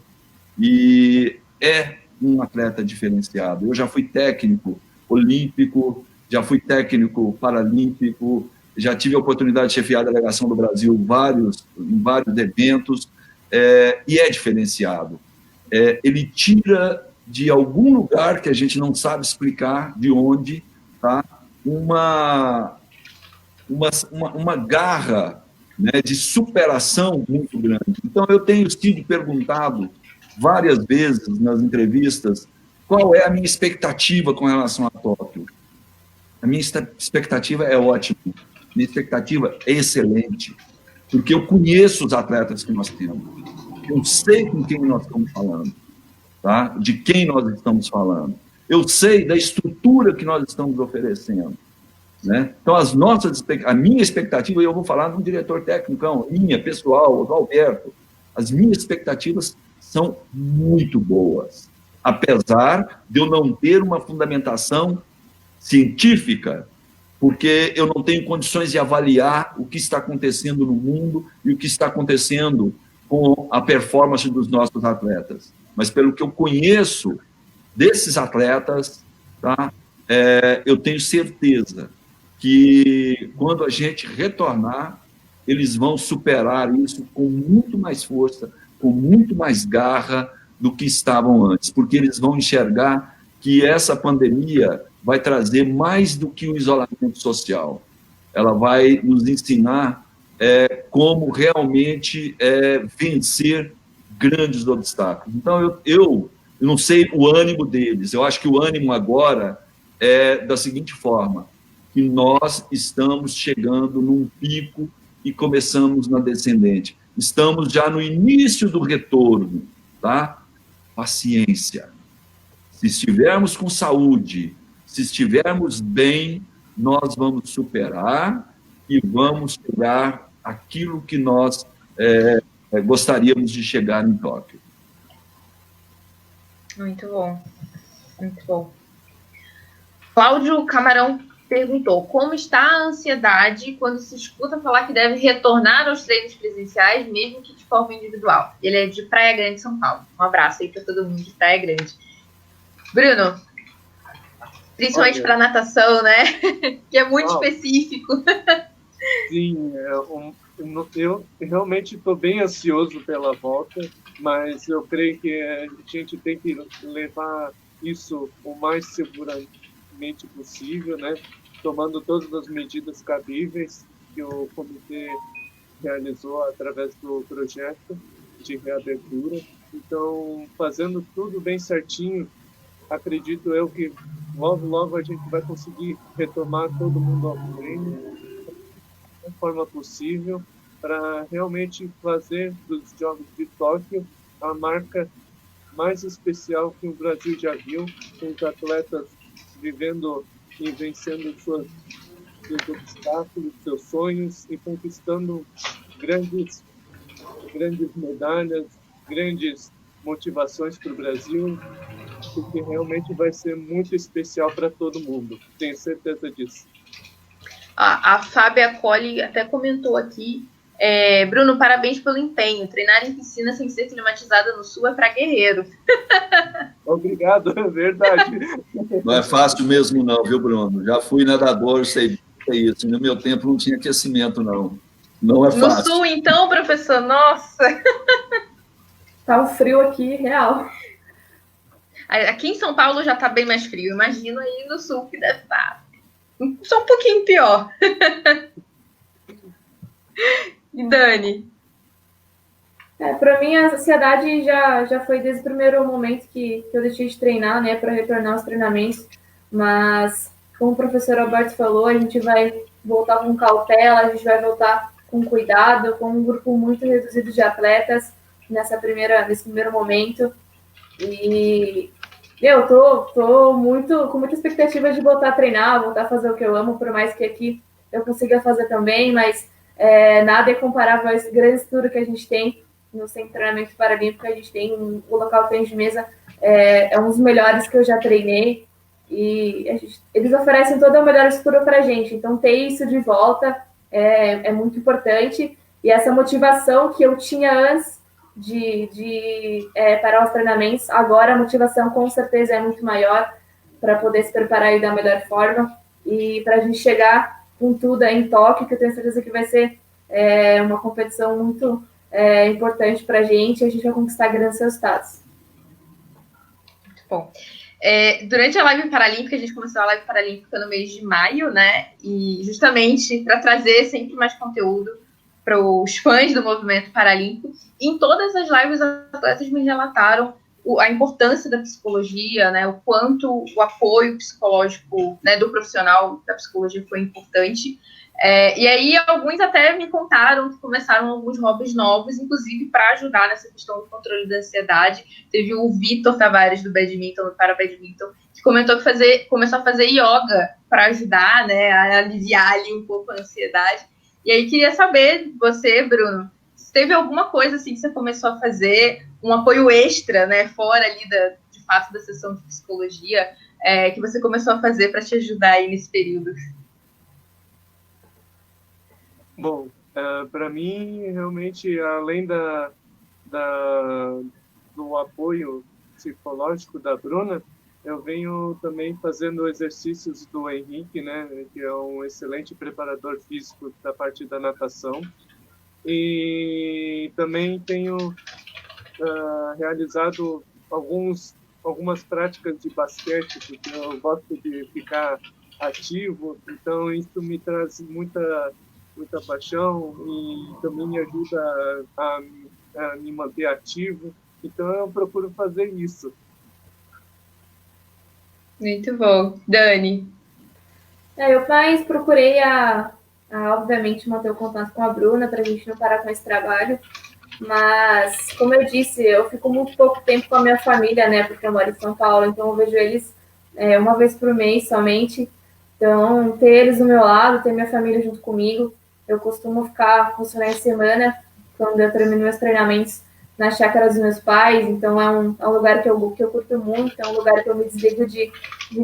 E é um atleta diferenciado. Eu já fui técnico olímpico, já fui técnico paralímpico, já tive a oportunidade de chefiar a delegação do Brasil em vários eventos, e é diferenciado. Ele tira de algum lugar que a gente não sabe explicar de onde, tá? uma garra, né, de superação muito grande. Então, eu tenho sido perguntado várias vezes nas entrevistas qual é a minha expectativa com relação a Tóquio. A minha expectativa é ótima, minha expectativa é excelente, porque eu conheço os atletas que nós temos, eu sei com quem nós estamos falando, tá? De quem nós estamos falando, eu sei da estrutura que nós estamos oferecendo. Né? Então, a minha expectativa, e eu vou falar de um diretor técnico, minha, pessoal, do Alberto, as minhas expectativas são muito boas, apesar de eu não ter uma fundamentação científica, porque eu não tenho condições de avaliar o que está acontecendo no mundo e o que está acontecendo com a performance dos nossos atletas. Mas pelo que eu conheço desses atletas, tá? Eu tenho certeza que quando a gente retornar, eles vão superar isso com muito mais força, com muito mais garra do que estavam antes, porque eles vão enxergar que essa pandemia vai trazer mais do que o isolamento social. Ela vai nos ensinar como realmente vencer grandes obstáculos. Então, eu não sei o ânimo deles, eu acho que o ânimo agora é da seguinte forma: que nós estamos chegando num pico e começamos na descendente. Estamos já no início do retorno, tá? Paciência. Se estivermos com saúde, se estivermos bem, nós vamos superar e vamos chegar àquilo que nós gostaríamos de chegar em Tóquio. Muito bom, muito bom. Cláudio Camarão perguntou: como está a ansiedade quando se escuta falar que deve retornar aos treinos presenciais, mesmo que de forma individual? Ele é de Praia Grande, São Paulo. Um abraço aí para todo mundo de Praia Grande. Bruno, principalmente para natação, né? Que é muito específico. Sim, eu realmente estou bem ansioso pela volta, mas eu creio que a gente tem que levar isso o mais seguramente possível, né? Tomando todas as medidas cabíveis que o comitê realizou através do projeto de reabertura. Então, fazendo tudo bem certinho, acredito eu que logo a gente vai conseguir retomar todo mundo ao treino da forma possível para realmente fazer dos Jogos de Tóquio a marca mais especial que o Brasil já viu, com os atletas vivendo e vencendo seus obstáculos, seus sonhos e conquistando grandes medalhas, grandes motivações para o Brasil, porque realmente vai ser muito especial para todo mundo, tenho certeza disso. A Fábia Colli até comentou aqui: Bruno, parabéns pelo empenho. Treinar em piscina sem ser climatizada no sul é para guerreiro. Obrigado, é verdade. Não é fácil mesmo não, viu, Bruno? Já fui nadador, sei isso. No meu tempo não tinha aquecimento, não. Não é fácil. No sul, então, professor? Nossa! Tá um frio aqui, real. Aqui em São Paulo já tá bem mais frio. Imagino aí no sul que deve estar só um pouquinho pior. E Dani? Para mim, a ansiedade já foi desde o primeiro momento que eu deixei de treinar, né, para retornar aos treinamentos. Mas, como o professor Alberto falou, a gente vai voltar com cautela, a gente vai voltar com cuidado, com um grupo muito reduzido de atletas nesse primeiro momento. E eu tô com muita expectativa de voltar a treinar, voltar a fazer o que eu amo, por mais que aqui eu consiga fazer também, mas nada é comparável a esse grande estudo que a gente tem no Centro de Treinamento Paralímpico. A gente tem o local tênis de mesa, é um dos melhores que eu já treinei, e eles oferecem toda a melhor estrutura para a gente, então ter isso de volta é muito importante, e essa motivação que eu tinha antes de parar os treinamentos, agora a motivação com certeza é muito maior para poder se preparar e da melhor forma, e para a gente chegar com tudo em Tóquio, que eu tenho certeza que vai ser uma competição muito importante para a gente vai conquistar grandes resultados. Muito bom. Durante a live paralímpica, a gente começou a live paralímpica no mês de maio, né? E justamente para trazer sempre mais conteúdo para os fãs do movimento paralímpico. Em todas as lives, os atletas me relataram a importância da psicologia, né? O quanto o apoio psicológico, né, do profissional da psicologia foi importante. E aí, alguns até me contaram que começaram alguns hobbies novos, inclusive para ajudar nessa questão do controle da ansiedade. Teve o Vitor Tavares, do badminton, do Parabadminton, que comentou que começou a fazer yoga para ajudar, né, a aliviar ali um pouco a ansiedade. E aí, queria saber de você, Bruno, se teve alguma coisa assim que você começou a fazer, um apoio extra, né, fora ali de fato da sessão de psicologia, que você começou a fazer para te ajudar aí nesse período. Bom, para mim, realmente, além do apoio psicológico da Bruna, eu venho também fazendo exercícios do Henrique, né, que é um excelente preparador físico da parte da natação. E também tenho realizado algumas práticas de basquete, porque eu gosto de ficar ativo, então isso me traz muita paixão e também me ajuda a me manter ativo. Então, eu procuro fazer isso. Muito bom. Dani? Eu mais procurei obviamente, manter o contato com a Bruna para a gente não parar com esse trabalho. Mas, como eu disse, eu fico muito pouco tempo com a minha família, né? Porque eu moro em São Paulo, então eu vejo eles uma vez por mês somente. Então, ter eles do meu lado, ter minha família junto comigo. Eu costumo ficar nos finais de semana, quando eu termino meus treinamentos, na chácara dos meus pais. Então, é um lugar que eu curto muito, é um lugar que eu me desligo de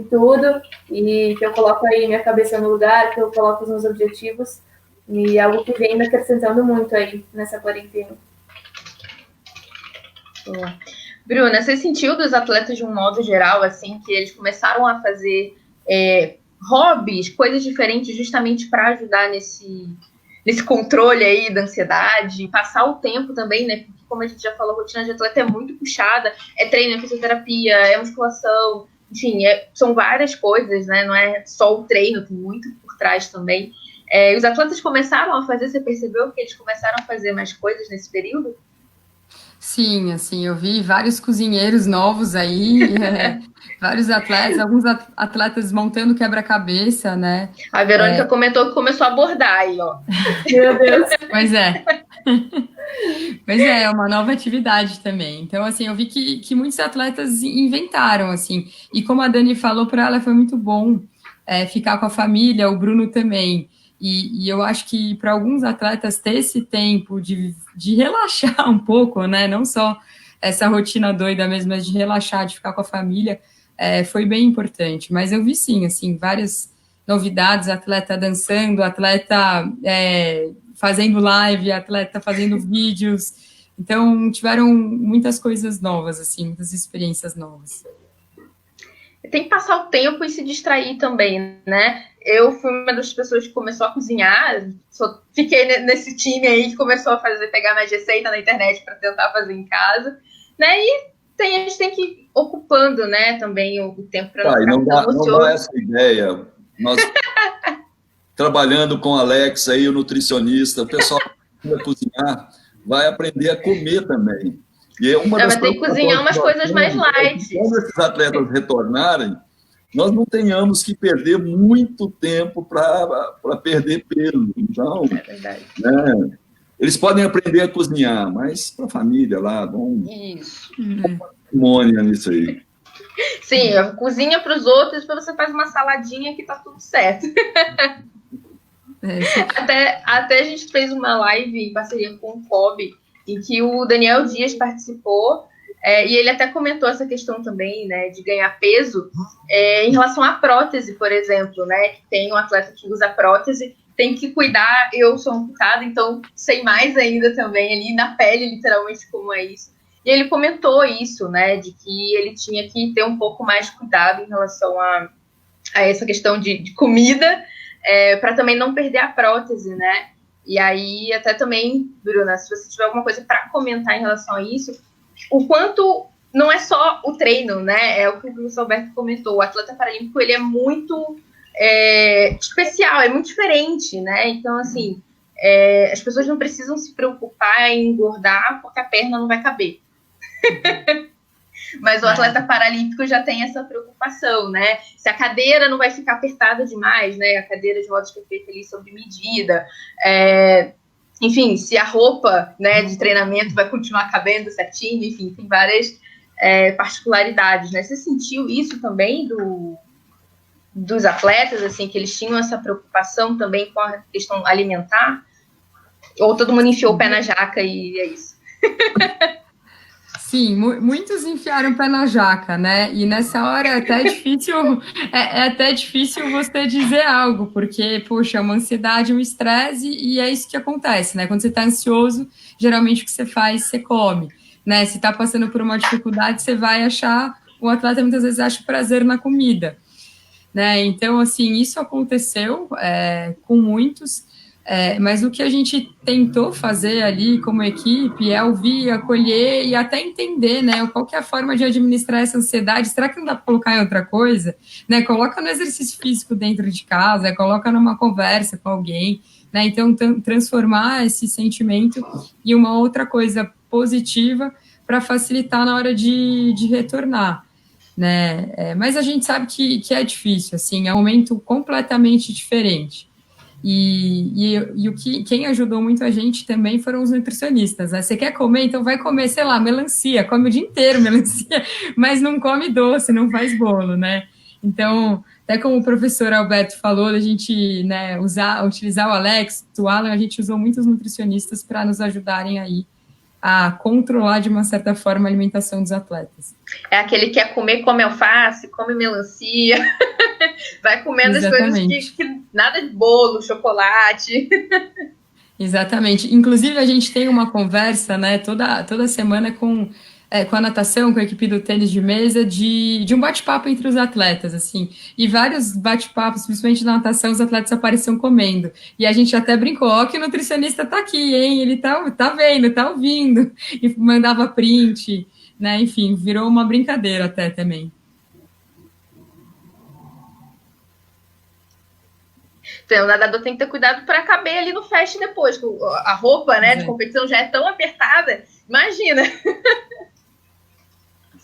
tudo e que eu coloco aí minha cabeça no lugar, que eu coloco os meus objetivos. E é algo que vem me acrescentando muito aí nessa quarentena. Boa. Bruna, você sentiu dos atletas de um modo geral, assim, que eles começaram a fazer hobbies, coisas diferentes, justamente para ajudar nesse controle aí da ansiedade, passar o tempo também, né? Porque, como a gente já falou, a rotina de atleta é muito puxada, treino, é fisioterapia, é musculação, enfim, são várias coisas, né? Não é só o treino, tem muito por trás também. Os atletas começaram a fazer, você percebeu que eles começaram a fazer mais coisas nesse período? Sim, assim, eu vi vários cozinheiros novos aí, vários atletas, alguns atletas montando quebra-cabeça, né? A Verônica comentou que começou a bordar aí, ó. Meu Deus! Pois é. Pois é uma nova atividade também. Então, assim, eu vi que muitos atletas inventaram, assim. E como a Dani falou, para ela foi muito bom ficar com a família, o Bruno também. E eu acho que para alguns atletas ter esse tempo de relaxar um pouco, né? Não só essa rotina doida mesmo, mas de relaxar, de ficar com a família, foi bem importante. Mas eu vi sim, assim, várias novidades, atleta dançando, atleta fazendo live, atleta fazendo vídeos. Então, tiveram muitas coisas novas, assim, muitas experiências novas. Tem que passar o tempo e se distrair também, né? Eu fui uma das pessoas que começou a cozinhar, fiquei nesse time aí que começou a pegar mais receita na internet para tentar fazer em casa, né? E a gente tem que ir ocupando, né, também o tempo para não dá essa ideia. Nós trabalhando com o Alex aí, o nutricionista, o pessoal que vai cozinhar vai aprender a comer também. E vai ter que cozinhar umas coisas mais light. Quando esses atletas retornarem, nós não tenhamos que perder muito tempo para perder peso. Então, verdade. Né, eles podem aprender a cozinhar, mas para a família lá, Isso. Harmonia nisso aí. Sim, cozinha para os outros, depois você faz uma saladinha que tá tudo certo. Até a gente fez uma live em parceria com o COB, em que o Daniel Dias participou, e ele até comentou essa questão também, né, de ganhar peso, em relação à prótese, por exemplo, né, que tem um atleta que usa prótese, tem que cuidar, eu sou amputada, então sei mais ainda também, ali na pele, literalmente, como é isso. E ele comentou isso, né, de que ele tinha que ter um pouco mais de cuidado em relação a essa questão de comida, para também não perder a prótese, né? E aí, até também, Bruna, se você tiver alguma coisa para comentar em relação a isso, o quanto não é só o treino, né? É o que o professor Alberto comentou. O atleta paralímpico, ele é muito especial, é muito diferente, né? Então, assim, as pessoas não precisam se preocupar em engordar porque a perna não vai caber. Mas o atleta paralímpico já tem essa preocupação, né? Se a cadeira não vai ficar apertada demais, né? A cadeira de rodas que é feita ali sob medida. Enfim, se a roupa, né, de treinamento vai continuar cabendo certinho, enfim, tem várias particularidades, né? Você sentiu isso também dos atletas, assim, que eles tinham essa preocupação também com a questão alimentar? Ou todo mundo enfiou o pé na jaca e é isso? Sim, muitos enfiaram o pé na jaca, né? E nessa hora é até difícil você dizer algo, porque, poxa, é uma ansiedade, um estresse, e é isso que acontece, né? Quando você está ansioso, geralmente o que você faz, você come, né? Se está passando por uma dificuldade, você vai achar, o atleta muitas vezes acha prazer na comida, né? Então, assim, isso aconteceu com muitos. Mas o que a gente tentou fazer ali como equipe é ouvir, acolher e até entender, né, qual que é a forma de administrar essa ansiedade. Será que não dá para colocar em outra coisa? Né, coloca no exercício físico dentro de casa, coloca numa conversa com alguém, né, então transformar esse sentimento em uma outra coisa positiva para facilitar na hora de retornar. Né? Mas a gente sabe que é difícil, assim, é um momento completamente diferente. E quem ajudou muito a gente também foram os nutricionistas, né? Você quer comer, então vai comer, sei lá, melancia, come o dia inteiro melancia, mas não come doce, não faz bolo, né? Então, até como o professor Alberto falou, a gente, né, utilizar o Alex, o Alan, a gente usou muitos nutricionistas para nos ajudarem aí a controlar, de uma certa forma, a alimentação dos atletas. É aquele que quer comer, come alface, come melancia, vai comendo Exatamente. as coisas que nada de bolo, chocolate. Exatamente. Inclusive, a gente tem uma conversa, né, toda semana com a natação, com a equipe do tênis de mesa, de um bate-papo entre os atletas, assim. E vários bate-papos, principalmente na natação, os atletas apareciam comendo. E a gente até brincou, ó, que o nutricionista tá aqui, hein? Ele tá vendo, tá ouvindo. E mandava print, né? Enfim, virou uma brincadeira até também. Então, o nadador tem que ter cuidado para caber ali no fast depois. A roupa, né, de competição já é tão apertada. Imagina.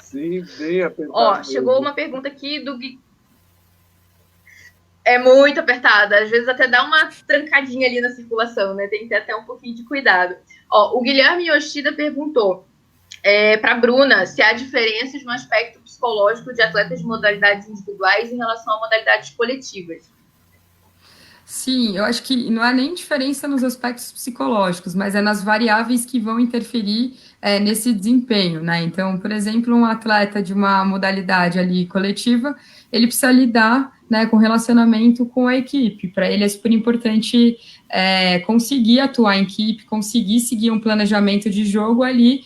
Sim, bem apertado. Ó, chegou uma pergunta aqui do Gui. É muito apertada. Às vezes até dá uma trancadinha ali na circulação, né? Tem que ter até um pouquinho de cuidado. Ó, o Guilherme Yoshida perguntou para a Bruna se há diferenças no aspecto psicológico de atletas de modalidades individuais em relação a modalidades coletivas. Sim, eu acho que não há nem diferença nos aspectos psicológicos, mas é nas variáveis que vão interferir nesse desempenho, né? Então, por exemplo, um atleta de uma modalidade ali coletiva, ele precisa lidar, né, com relacionamento com a equipe. Para ele é super importante conseguir atuar em equipe, conseguir seguir um planejamento de jogo ali,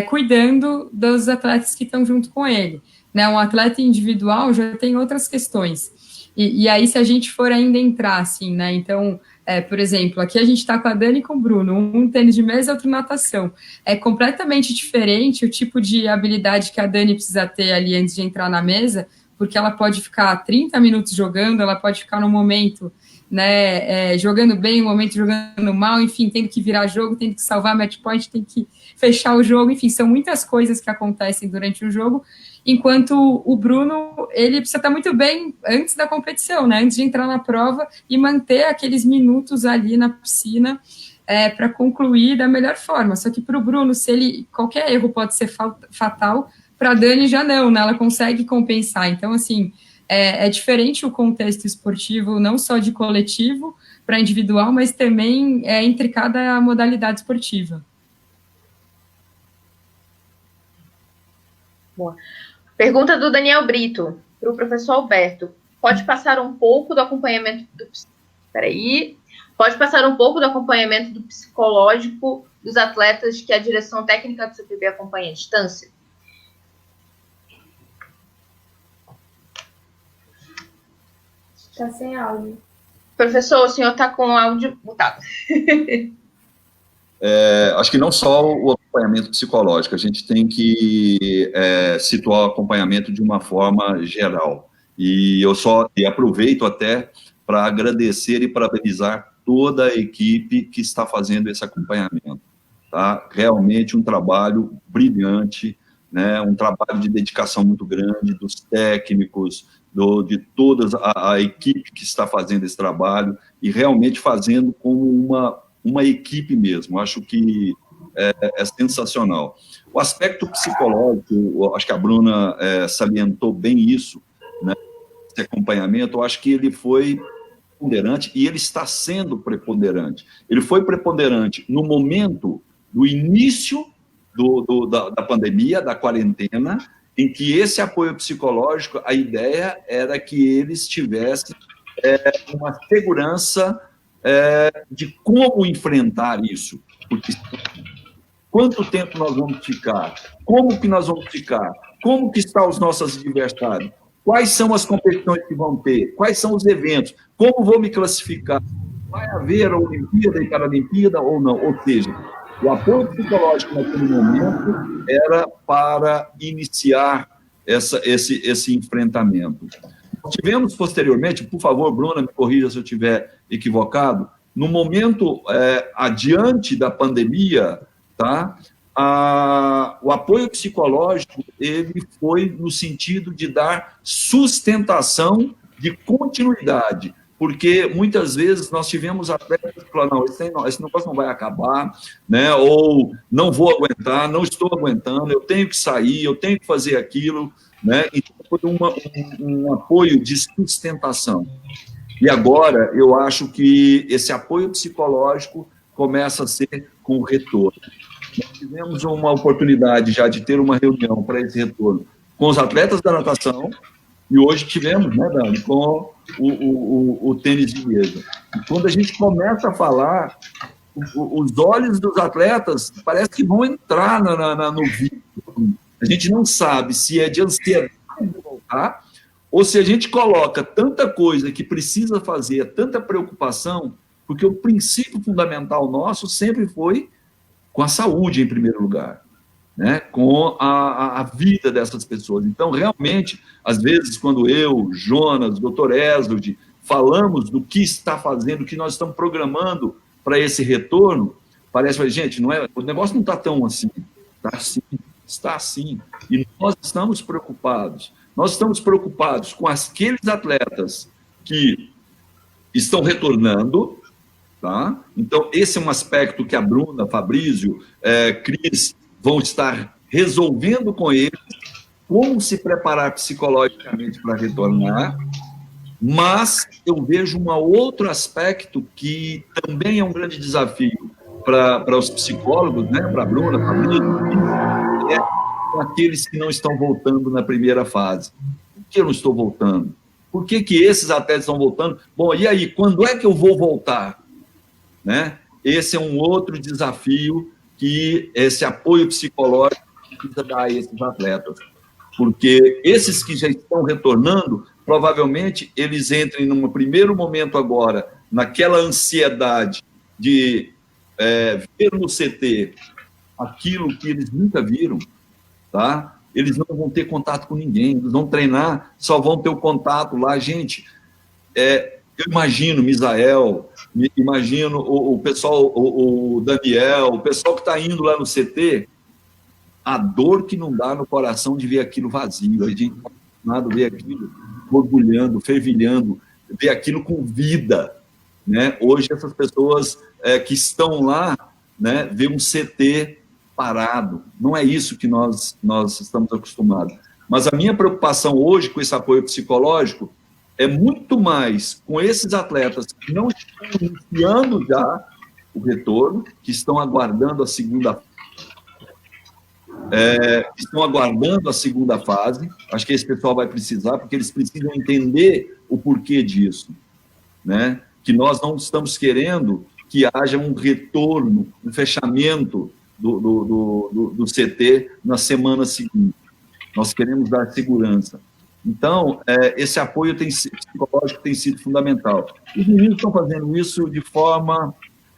cuidando dos atletas que estão junto com ele. Né? Um atleta individual já tem outras questões. E aí, se a gente for ainda entrar, assim, né, então, por exemplo, aqui a gente está com a Dani e com o Bruno, um tênis de mesa, outro natação. É completamente diferente o tipo de habilidade que a Dani precisa ter ali antes de entrar na mesa, porque ela pode ficar 30 minutos jogando, ela pode ficar no momento, né, jogando bem, no momento jogando mal, enfim, tendo que virar jogo, tendo que salvar match point, tem que fechar o jogo, enfim, são muitas coisas que acontecem durante o jogo, enquanto o Bruno, ele precisa estar muito bem antes da competição, né, antes de entrar na prova e manter aqueles minutos ali na piscina para concluir da melhor forma. Só que para o Bruno, qualquer erro pode ser fatal, para a Dani já não, né, ela consegue compensar. Então, assim, é diferente o contexto esportivo, não só de coletivo para individual, mas também entre cada modalidade esportiva. Boa. Pergunta do Daniel Brito para o professor Alberto. Pode passar um pouco do acompanhamento Pode passar um pouco do acompanhamento do psicológico dos atletas que a direção técnica do CPB acompanha à distância? Está sem áudio. Professor, o senhor está com o áudio mutado. Acho que não só o acompanhamento psicológico, a gente tem que situar o acompanhamento de uma forma geral. E eu aproveito até para agradecer e parabenizar toda a equipe que está fazendo esse acompanhamento. Tá? Realmente um trabalho brilhante, né? Um trabalho de dedicação muito grande dos técnicos, de toda a equipe que está fazendo esse trabalho e realmente fazendo como uma equipe mesmo. Acho que é sensacional. O aspecto psicológico, acho que a Bruna salientou bem isso, né? Esse acompanhamento, eu acho que ele foi preponderante e ele está sendo preponderante. Ele foi preponderante no momento do início da pandemia, da quarentena, em que esse apoio psicológico, a ideia era que eles tivessem uma segurança de como enfrentar isso. Porque quanto tempo nós vamos ficar? Como que nós vamos ficar? Como que estão os nossos adversários? Quais são as competições que vão ter? Quais são os eventos? Como vou me classificar? Vai haver a Olimpíada e Paralimpíada ou não? Ou seja, o apoio psicológico naquele momento era para iniciar esse enfrentamento. Tivemos posteriormente, por favor, Bruna, me corrija se eu estiver equivocado, no momento adiante da pandemia, tá? O apoio psicológico ele foi no sentido de dar sustentação de continuidade, porque muitas vezes nós tivemos atletas que falaram, não, esse negócio não vai acabar, né? Ou não vou aguentar, não estou aguentando, eu tenho que sair, eu tenho que fazer aquilo, né? Então foi um apoio de sustentação. E agora eu acho que esse apoio psicológico começa a ser com o retorno. Nós tivemos uma oportunidade já de ter uma reunião para esse retorno com os atletas da natação e hoje tivemos, né, Dani, com o tênis de mesa. E quando a gente começa a falar, os olhos dos atletas parece que vão entrar no vídeo. A gente não sabe se é de ansiedade de voltar ou se a gente coloca tanta coisa que precisa fazer, tanta preocupação, porque o princípio fundamental nosso sempre foi com a saúde em primeiro lugar, né? Com a vida dessas pessoas. Então, realmente, às vezes, quando eu, Jonas, Dr. Esdod, falamos do que está fazendo, o que nós estamos programando para esse retorno, parece, gente, o negócio não está tão assim. Está assim. E nós estamos preocupados. Nós estamos preocupados com aqueles atletas que estão retornando. Tá? Então, esse é um aspecto que a Bruna, Fabrício, Cris vão estar resolvendo com eles, como se preparar psicologicamente para retornar, mas eu vejo um outro aspecto que também é um grande desafio para os psicólogos, né? Para a Bruna, Fabrício, aqueles que não estão voltando na primeira fase. Por que eu não estou voltando? Por que esses atletas estão voltando? Bom, e aí, quando é que eu vou voltar? Né? Esse é um outro desafio que esse apoio psicológico precisa dar a esses atletas, porque esses que já estão retornando, provavelmente eles entrem num primeiro momento agora, naquela ansiedade de ver no CT aquilo que eles nunca viram, tá? Eles não vão ter contato com ninguém, eles vão treinar, só vão ter o contato lá, gente, eu imagino Misael, imagino o pessoal, o Daniel, o pessoal que está indo lá no CT, a dor que não dá no coração de ver aquilo vazio, a gente está acostumado a ver aquilo borbulhando, fervilhando, ver aquilo com vida, né? Hoje essas pessoas que estão lá, né, ver um CT parado, não é isso que nós estamos acostumados. Mas a minha preocupação hoje com esse apoio psicológico é muito mais com esses atletas que não estão iniciando já o retorno, que estão aguardando a segunda fase. Acho que esse pessoal vai precisar, porque eles precisam entender o porquê disso, né? Que nós não estamos querendo que haja um retorno, um fechamento do CT na semana seguinte. Nós queremos dar segurança. Então, esse apoio psicológico tem sido fundamental. Os meninos estão fazendo isso de forma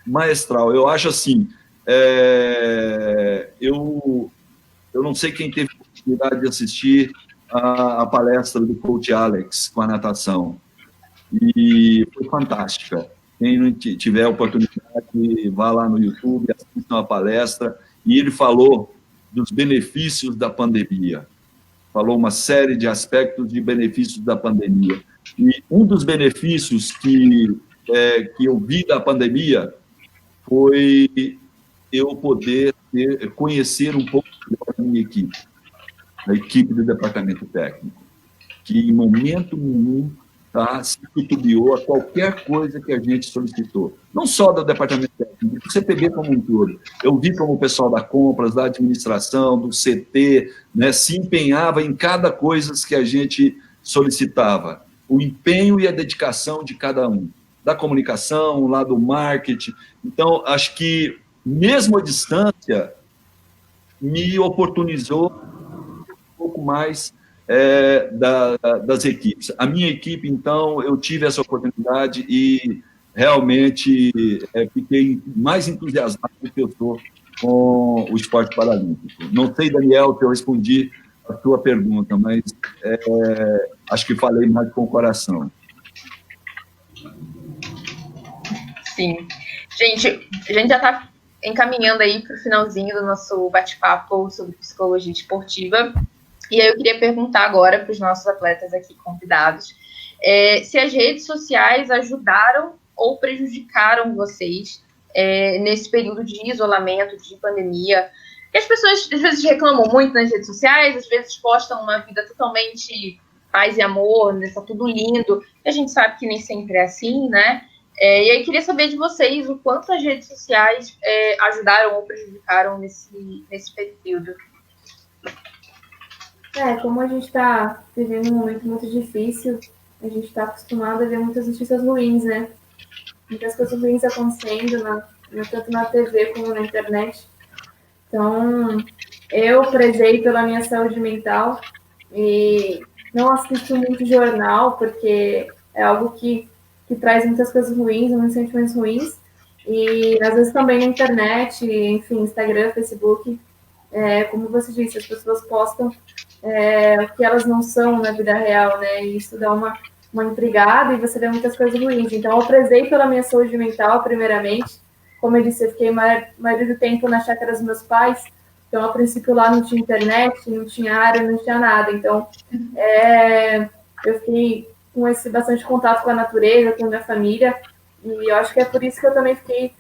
maestral. Eu acho assim, eu não sei quem teve a oportunidade de assistir a palestra do coach Alex com a natação, e foi fantástica. Quem não tiver a oportunidade, vá lá no YouTube, assista uma palestra, e ele falou dos benefícios da pandemia, falou uma série de aspectos de benefícios da pandemia. E um dos benefícios que eu vi da pandemia foi eu poder conhecer um pouco melhor a minha equipe, a equipe do departamento técnico, que em momento nenhum se titubeou a qualquer coisa que a gente solicitou. Não só do departamento técnico, do CPB como um todo. Eu vi como o pessoal da compras, da administração, do CT, né, se empenhava em cada coisa que a gente solicitava. O empenho e a dedicação de cada um. Da comunicação, lá do marketing. Então, acho que, mesmo à distância, me oportunizou um pouco mais das equipes. A minha equipe, então, eu tive essa oportunidade e realmente fiquei mais entusiasmado do que eu estou com o esporte paralímpico. Não sei, Daniel, se eu respondi a sua pergunta, mas acho que falei mais com o coração. Sim. Gente, a gente já está encaminhando aí para o finalzinho do nosso bate-papo sobre psicologia esportiva. E aí eu queria perguntar agora para os nossos atletas aqui convidados se as redes sociais ajudaram ou prejudicaram vocês nesse período de isolamento, de pandemia. E as pessoas às vezes reclamam muito nas redes sociais, às vezes postam uma vida totalmente paz e amor, né, tá tudo lindo. E a gente sabe que nem sempre é assim, né? E aí queria saber de vocês o quanto as redes sociais ajudaram ou prejudicaram nesse período. Como a gente está vivendo um momento muito difícil, a gente está acostumado a ver muitas notícias ruins, né? Muitas coisas ruins acontecendo, tanto na TV como na internet. Então, eu prezei pela minha saúde mental e não assisto muito jornal, porque é algo que traz muitas coisas ruins, muitos sentimentos ruins. E, às vezes, também na internet, enfim, Instagram, Facebook, como você disse, as pessoas postam o que elas não são na vida real, né? E isso dá uma intrigada e você vê muitas coisas ruins. Então, eu prezei pela minha saúde mental, primeiramente. Como eu disse, eu fiquei maioria do tempo na chácara dos meus pais. Então, a princípio, lá não tinha internet, não tinha área, não tinha nada. Então, eu fiquei com bastante contato com a natureza, com a minha família. E eu acho que é por isso que eu também fiquei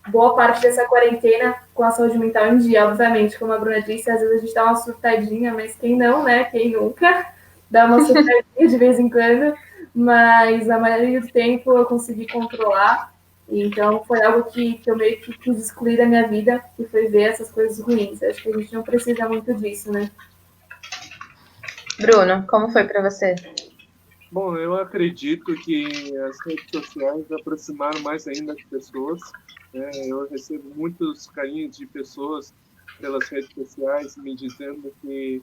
boa parte dessa quarentena com a saúde mental em dia, obviamente, como a Bruna disse, às vezes a gente dá uma surtadinha, mas quem não, né? Quem nunca dá uma surtadinha de vez em quando, mas a maioria do tempo eu consegui controlar, então foi algo que eu meio que quis excluir da minha vida, que foi ver essas coisas ruins. Acho que a gente não precisa muito disso, né? Bruno, como foi para você? Bom, eu acredito que as redes sociais aproximaram mais ainda as pessoas. Eu recebo muitos carinhos de pessoas pelas redes sociais me dizendo que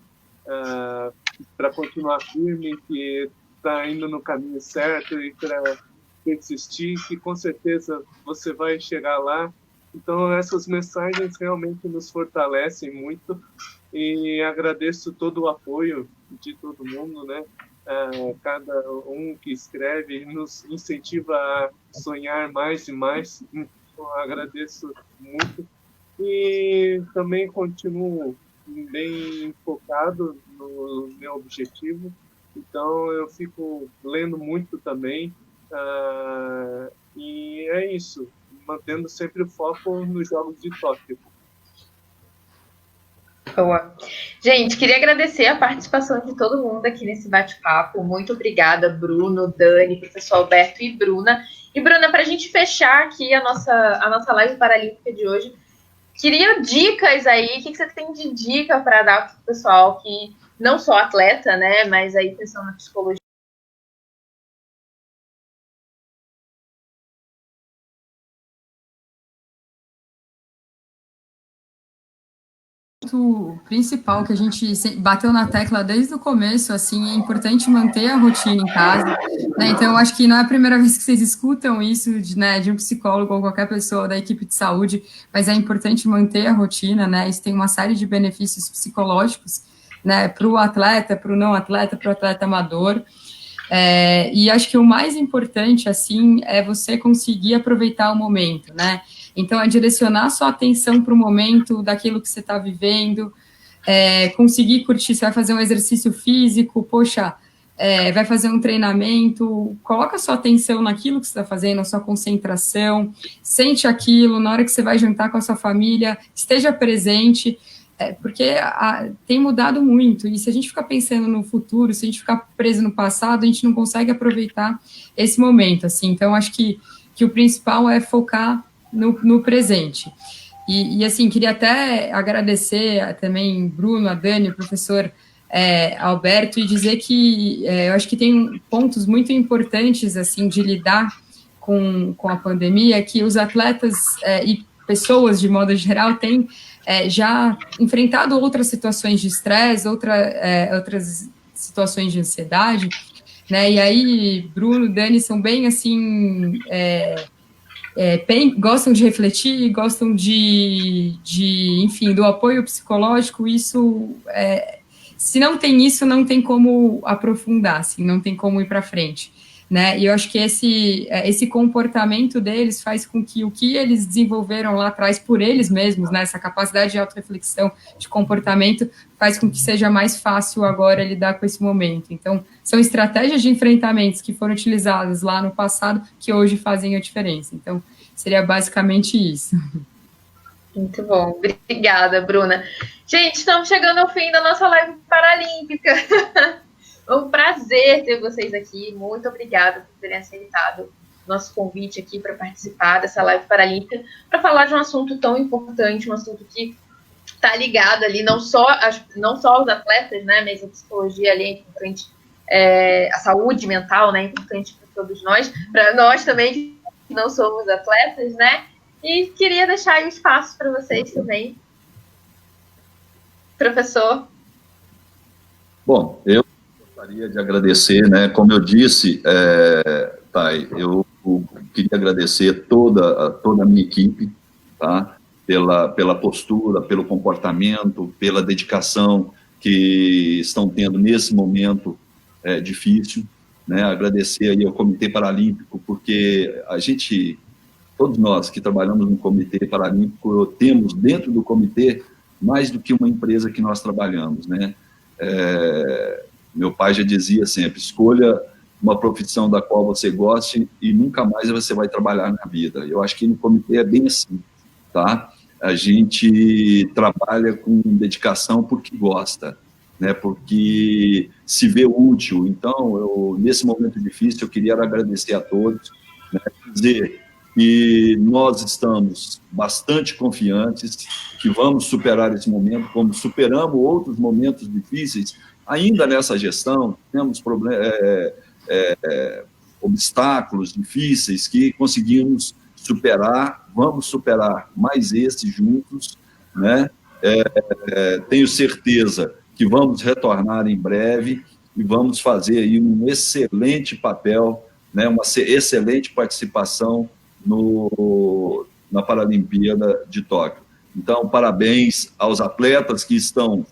para continuar firme, que está indo no caminho certo e para persistir, que com certeza você vai chegar lá. Então, essas mensagens realmente nos fortalecem muito e agradeço todo o apoio de todo mundo, né? Cada um que escreve nos incentiva a sonhar mais e mais. Então, agradeço muito e também continuo bem focado no meu objetivo. Então, eu fico lendo muito também. E é isso, mantendo sempre o foco nos Jogos de Tóquio. Boa. Gente, queria agradecer a participação de todo mundo aqui nesse bate-papo. Muito obrigada, Bruno, Dani, professor Alberto e Bruna. E, Bruna, para a gente fechar aqui a nossa live paralímpica de hoje, queria dicas aí. O que você tem de dica para dar para o pessoal que não só atleta, né, mas aí pensando na psicologia? ponto principal que a gente bateu na tecla desde o começo, assim, é importante manter a rotina em casa, né? Então, eu acho que não é a primeira vez que vocês escutam isso de um psicólogo ou qualquer pessoa da equipe de saúde, mas é importante manter a rotina, né? Isso tem uma série de benefícios psicológicos, né? Para o atleta, para o não atleta, para o atleta amador. E acho que o mais importante, assim, é você conseguir aproveitar o momento, né? Então, é direcionar sua atenção para o momento daquilo que você está vivendo, conseguir curtir, você vai fazer um exercício físico, poxa, vai fazer um treinamento, coloca sua atenção naquilo que você está fazendo, a sua concentração, sente aquilo, na hora que você vai jantar com a sua família, esteja presente, porque tem mudado muito, e se a gente ficar pensando no futuro, se a gente ficar preso no passado, a gente não consegue aproveitar esse momento, assim. Então, acho que o principal é focar no presente. E, assim, queria até agradecer também Bruno, a Dani, o professor Alberto, e dizer que eu acho que tem pontos muito importantes, assim, de lidar com a pandemia, que os atletas e pessoas, de modo geral, têm já enfrentado outras situações de estresse, outras situações de ansiedade, né? E aí, Bruno, Dani, são bem, assim, gostam de refletir, gostam enfim, do apoio psicológico. Isso, se não tem isso, não tem como aprofundar, assim, não tem como ir para frente, né? E eu acho que esse comportamento deles faz com que o que eles desenvolveram lá atrás por eles mesmos, né, essa capacidade de autorreflexão, de comportamento, faz com que seja mais fácil agora lidar com esse momento. Então, são estratégias de enfrentamentos que foram utilizadas lá no passado que hoje fazem a diferença. Então, seria basicamente isso. Muito bom. Obrigada, Bruna. Gente, estamos chegando ao fim da nossa live paralímpica. É um prazer ter vocês aqui. Muito obrigada por terem aceitado o nosso convite aqui para participar dessa live paralímpica, para falar de um assunto tão importante, um assunto que está ligado ali, não só aos atletas, né, mas a psicologia ali é importante, a saúde mental, né, é importante para todos nós, para nós também que não somos atletas, né, e queria deixar aí um espaço para vocês também. Professor. Bom, eu gostaria de agradecer, né, como eu disse, Thay, eu queria agradecer toda a minha equipe, tá, pela postura, pelo comportamento, pela dedicação que estão tendo nesse momento difícil, né, agradecer aí ao Comitê Paralímpico, porque todos nós que trabalhamos no Comitê Paralímpico, temos dentro do comitê mais do que uma empresa que nós trabalhamos, né. Meu pai já dizia sempre, escolha uma profissão da qual você goste e nunca mais você vai trabalhar na vida. Eu acho que no comitê é bem assim, tá? A gente trabalha com dedicação porque gosta, né? Porque se vê útil. Então, nesse momento difícil, eu queria agradecer a todos, né? Dizer que nós estamos bastante confiantes que vamos superar esse momento, como superamos outros momentos difíceis. Ainda nessa gestão, temos obstáculos difíceis que conseguimos superar, vamos superar mais esse juntos, né? Tenho certeza que vamos retornar em breve e vamos fazer aí um excelente papel, né? Uma excelente participação na Paralimpíada de Tóquio. Então, parabéns aos atletas que estão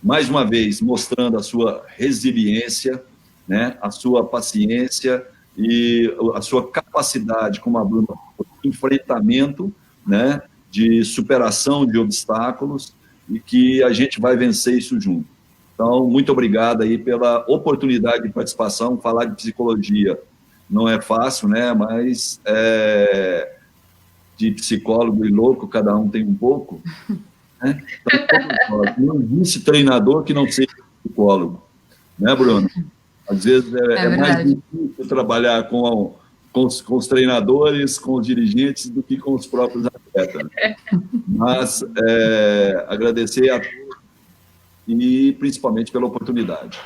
mais uma vez, mostrando a sua resiliência, né, a sua paciência e a sua capacidade, como a Bruna falou, de enfrentamento, né, de superação de obstáculos, e que a gente vai vencer isso junto. Então, muito obrigado aí pela oportunidade de participação. Falar de psicologia não é fácil, né, mas de psicólogo e louco, cada um tem um pouco. Então, não existe treinador que não seja psicólogo, né, Bruno? Às vezes é mais difícil trabalhar com os treinadores, com os dirigentes, do que com os próprios atletas. Mas agradecer a todos e principalmente pela oportunidade.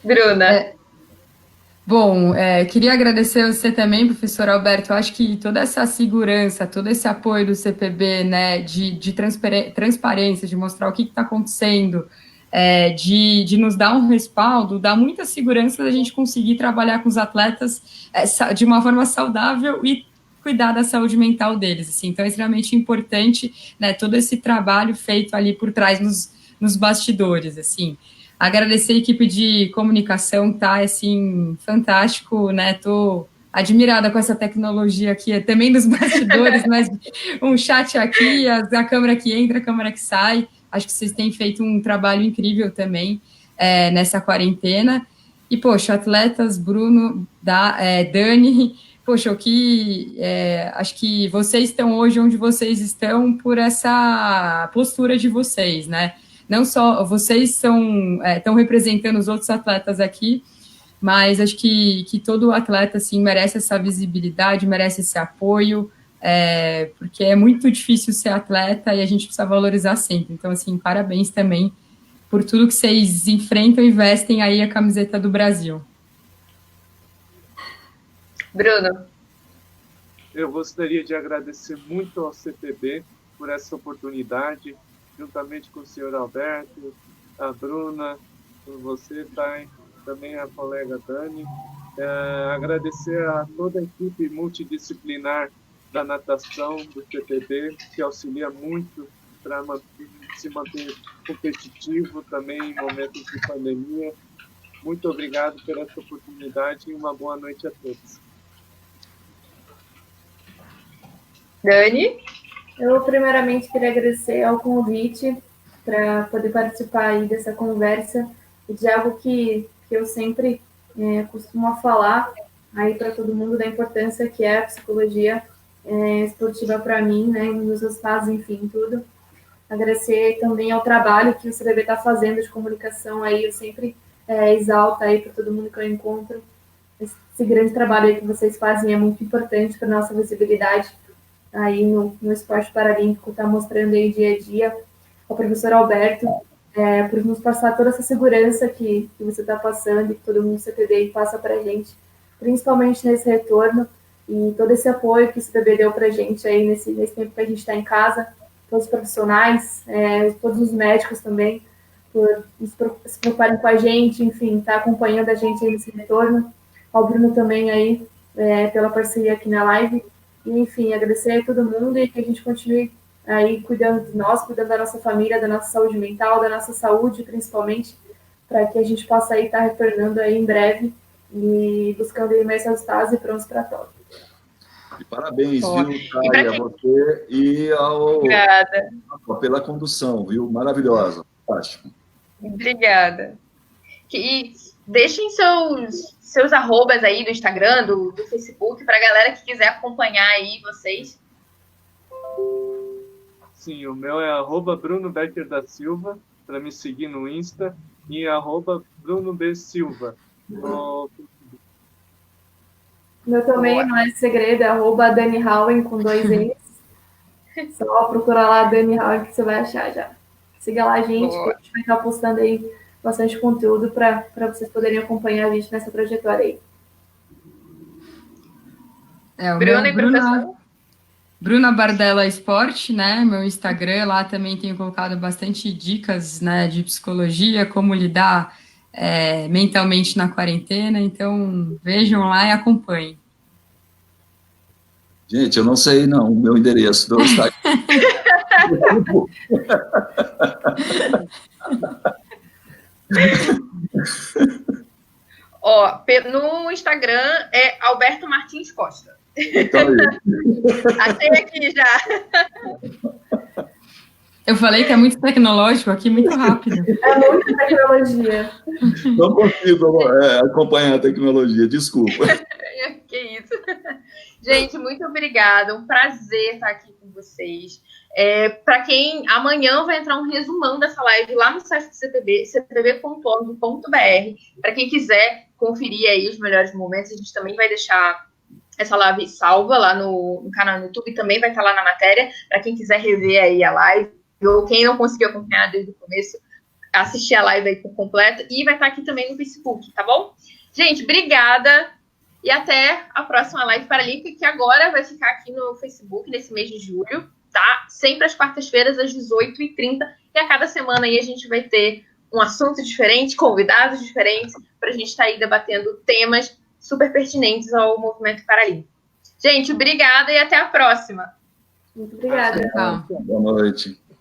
Bruna. Bom, queria agradecer a você também, professor Alberto. Eu acho que toda essa segurança, todo esse apoio do CPB, né, de transparência, de mostrar o que está acontecendo, de nos dar um respaldo, dá muita segurança da gente conseguir trabalhar com os atletas de uma forma saudável e cuidar da saúde mental deles. Assim. Então, é extremamente importante, né, todo esse trabalho feito ali por trás nos bastidores, assim. Agradecer a equipe de comunicação, tá, assim, fantástico, né, tô admirada com essa tecnologia aqui, também dos bastidores, mas um chat aqui, a câmera que entra, a câmera que sai, acho que vocês têm feito um trabalho incrível também nessa quarentena, e, poxa, atletas, Bruno, Dani, poxa, acho que vocês estão hoje onde vocês estão por essa postura de vocês, né, não só vocês estão representando os outros atletas aqui, mas acho que todo atleta assim, merece essa visibilidade, merece esse apoio, porque é muito difícil ser atleta e a gente precisa valorizar sempre. Então, assim, parabéns também por tudo que vocês enfrentam e vestem aí a camiseta do Brasil. Bruno. Eu gostaria de agradecer muito ao CPB por essa oportunidade, juntamente com o senhor Alberto, a Bruna, por você, Thay, também a colega Dani. Agradecer a toda a equipe multidisciplinar da natação do CPB, que auxilia muito para se manter competitivo também em momentos de pandemia. Muito obrigado por essa oportunidade e uma boa noite a todos. Dani? Eu, primeiramente, queria agradecer ao convite para poder participar aí dessa conversa e de algo que eu sempre costumo falar aí para todo mundo, da importância que é a psicologia esportiva para mim, né, nos resultados, enfim, tudo. Agradecer também ao trabalho que o CPB está fazendo de comunicação aí, eu sempre exalto aí para todo mundo que eu encontro. Esse grande trabalho aí que vocês fazem é muito importante para a nossa visibilidade aí no esporte paralímpico, está mostrando aí dia a dia, ao professor Alberto, por nos passar toda essa segurança que você está passando e que todo mundo do CPB passa para a gente, principalmente nesse retorno, e todo esse apoio que o CPB deu para a gente aí nesse tempo que a gente está em casa, todos os profissionais, todos os médicos também, por se preocuparem com a gente, enfim, tá acompanhando a gente aí nesse retorno, ao Bruno também aí, pela parceria aqui na live. E, enfim, agradecer a todo mundo e que a gente continue aí cuidando de nós, cuidando da nossa família, da nossa saúde mental, da nossa saúde, principalmente, para que a gente possa aí estar retornando aí em breve e buscando aí mais resultados e prontos para Tóquio. E parabéns, viu, Thay, a você e pela condução, viu? Maravilhosa, fantástico. Obrigada. E deixem seus arrobas aí do Instagram, do Facebook, para a galera que quiser acompanhar aí vocês. Sim, o meu é @BrunoBeckerDaSilva, para me seguir no Insta, e @BrunoBSilva. Meu também não é segredo, é @Dani Howen com 2 N's. Só procurar lá Dani Howen que você vai achar já. Siga lá, gente, que a gente vai estar postando aí bastante conteúdo para vocês poderem acompanhar a gente nessa trajetória aí. Bruna e professor? Bruna Bardella Esporte, né? Meu Instagram, lá também tenho colocado bastante dicas, né, de psicologia, como lidar mentalmente na quarentena. Então, vejam lá e acompanhem. Gente, eu não sei, não, o meu endereço do Instagram. No Instagram é Alberto Martins Costa. Então, achei aqui já. Eu falei que é muito tecnológico aqui, muito rápido. É muita tecnologia. Não consigo acompanhar a tecnologia, desculpa. Que isso. Gente, muito obrigada. Um prazer estar aqui com vocês. Para quem amanhã vai entrar um resumão dessa live lá no site do CPB, cpb.org.br. Para quem quiser conferir aí os melhores momentos, a gente também vai deixar essa live salva lá no canal no YouTube, também vai estar lá na matéria, para quem quiser rever aí a live, ou quem não conseguiu acompanhar desde o começo, assistir a live aí por completo, e vai estar aqui também no Facebook, tá bom? Gente, obrigada e até a próxima live paralímpica, que agora vai ficar aqui no Facebook nesse mês de julho, tá? Sempre às quartas-feiras, às 18h30. E a cada semana aí a gente vai ter um assunto diferente, convidados diferentes, para a gente estar aí debatendo temas super pertinentes ao movimento paralímpico. Gente, obrigada e até a próxima. Muito obrigada. Tchau. Boa noite.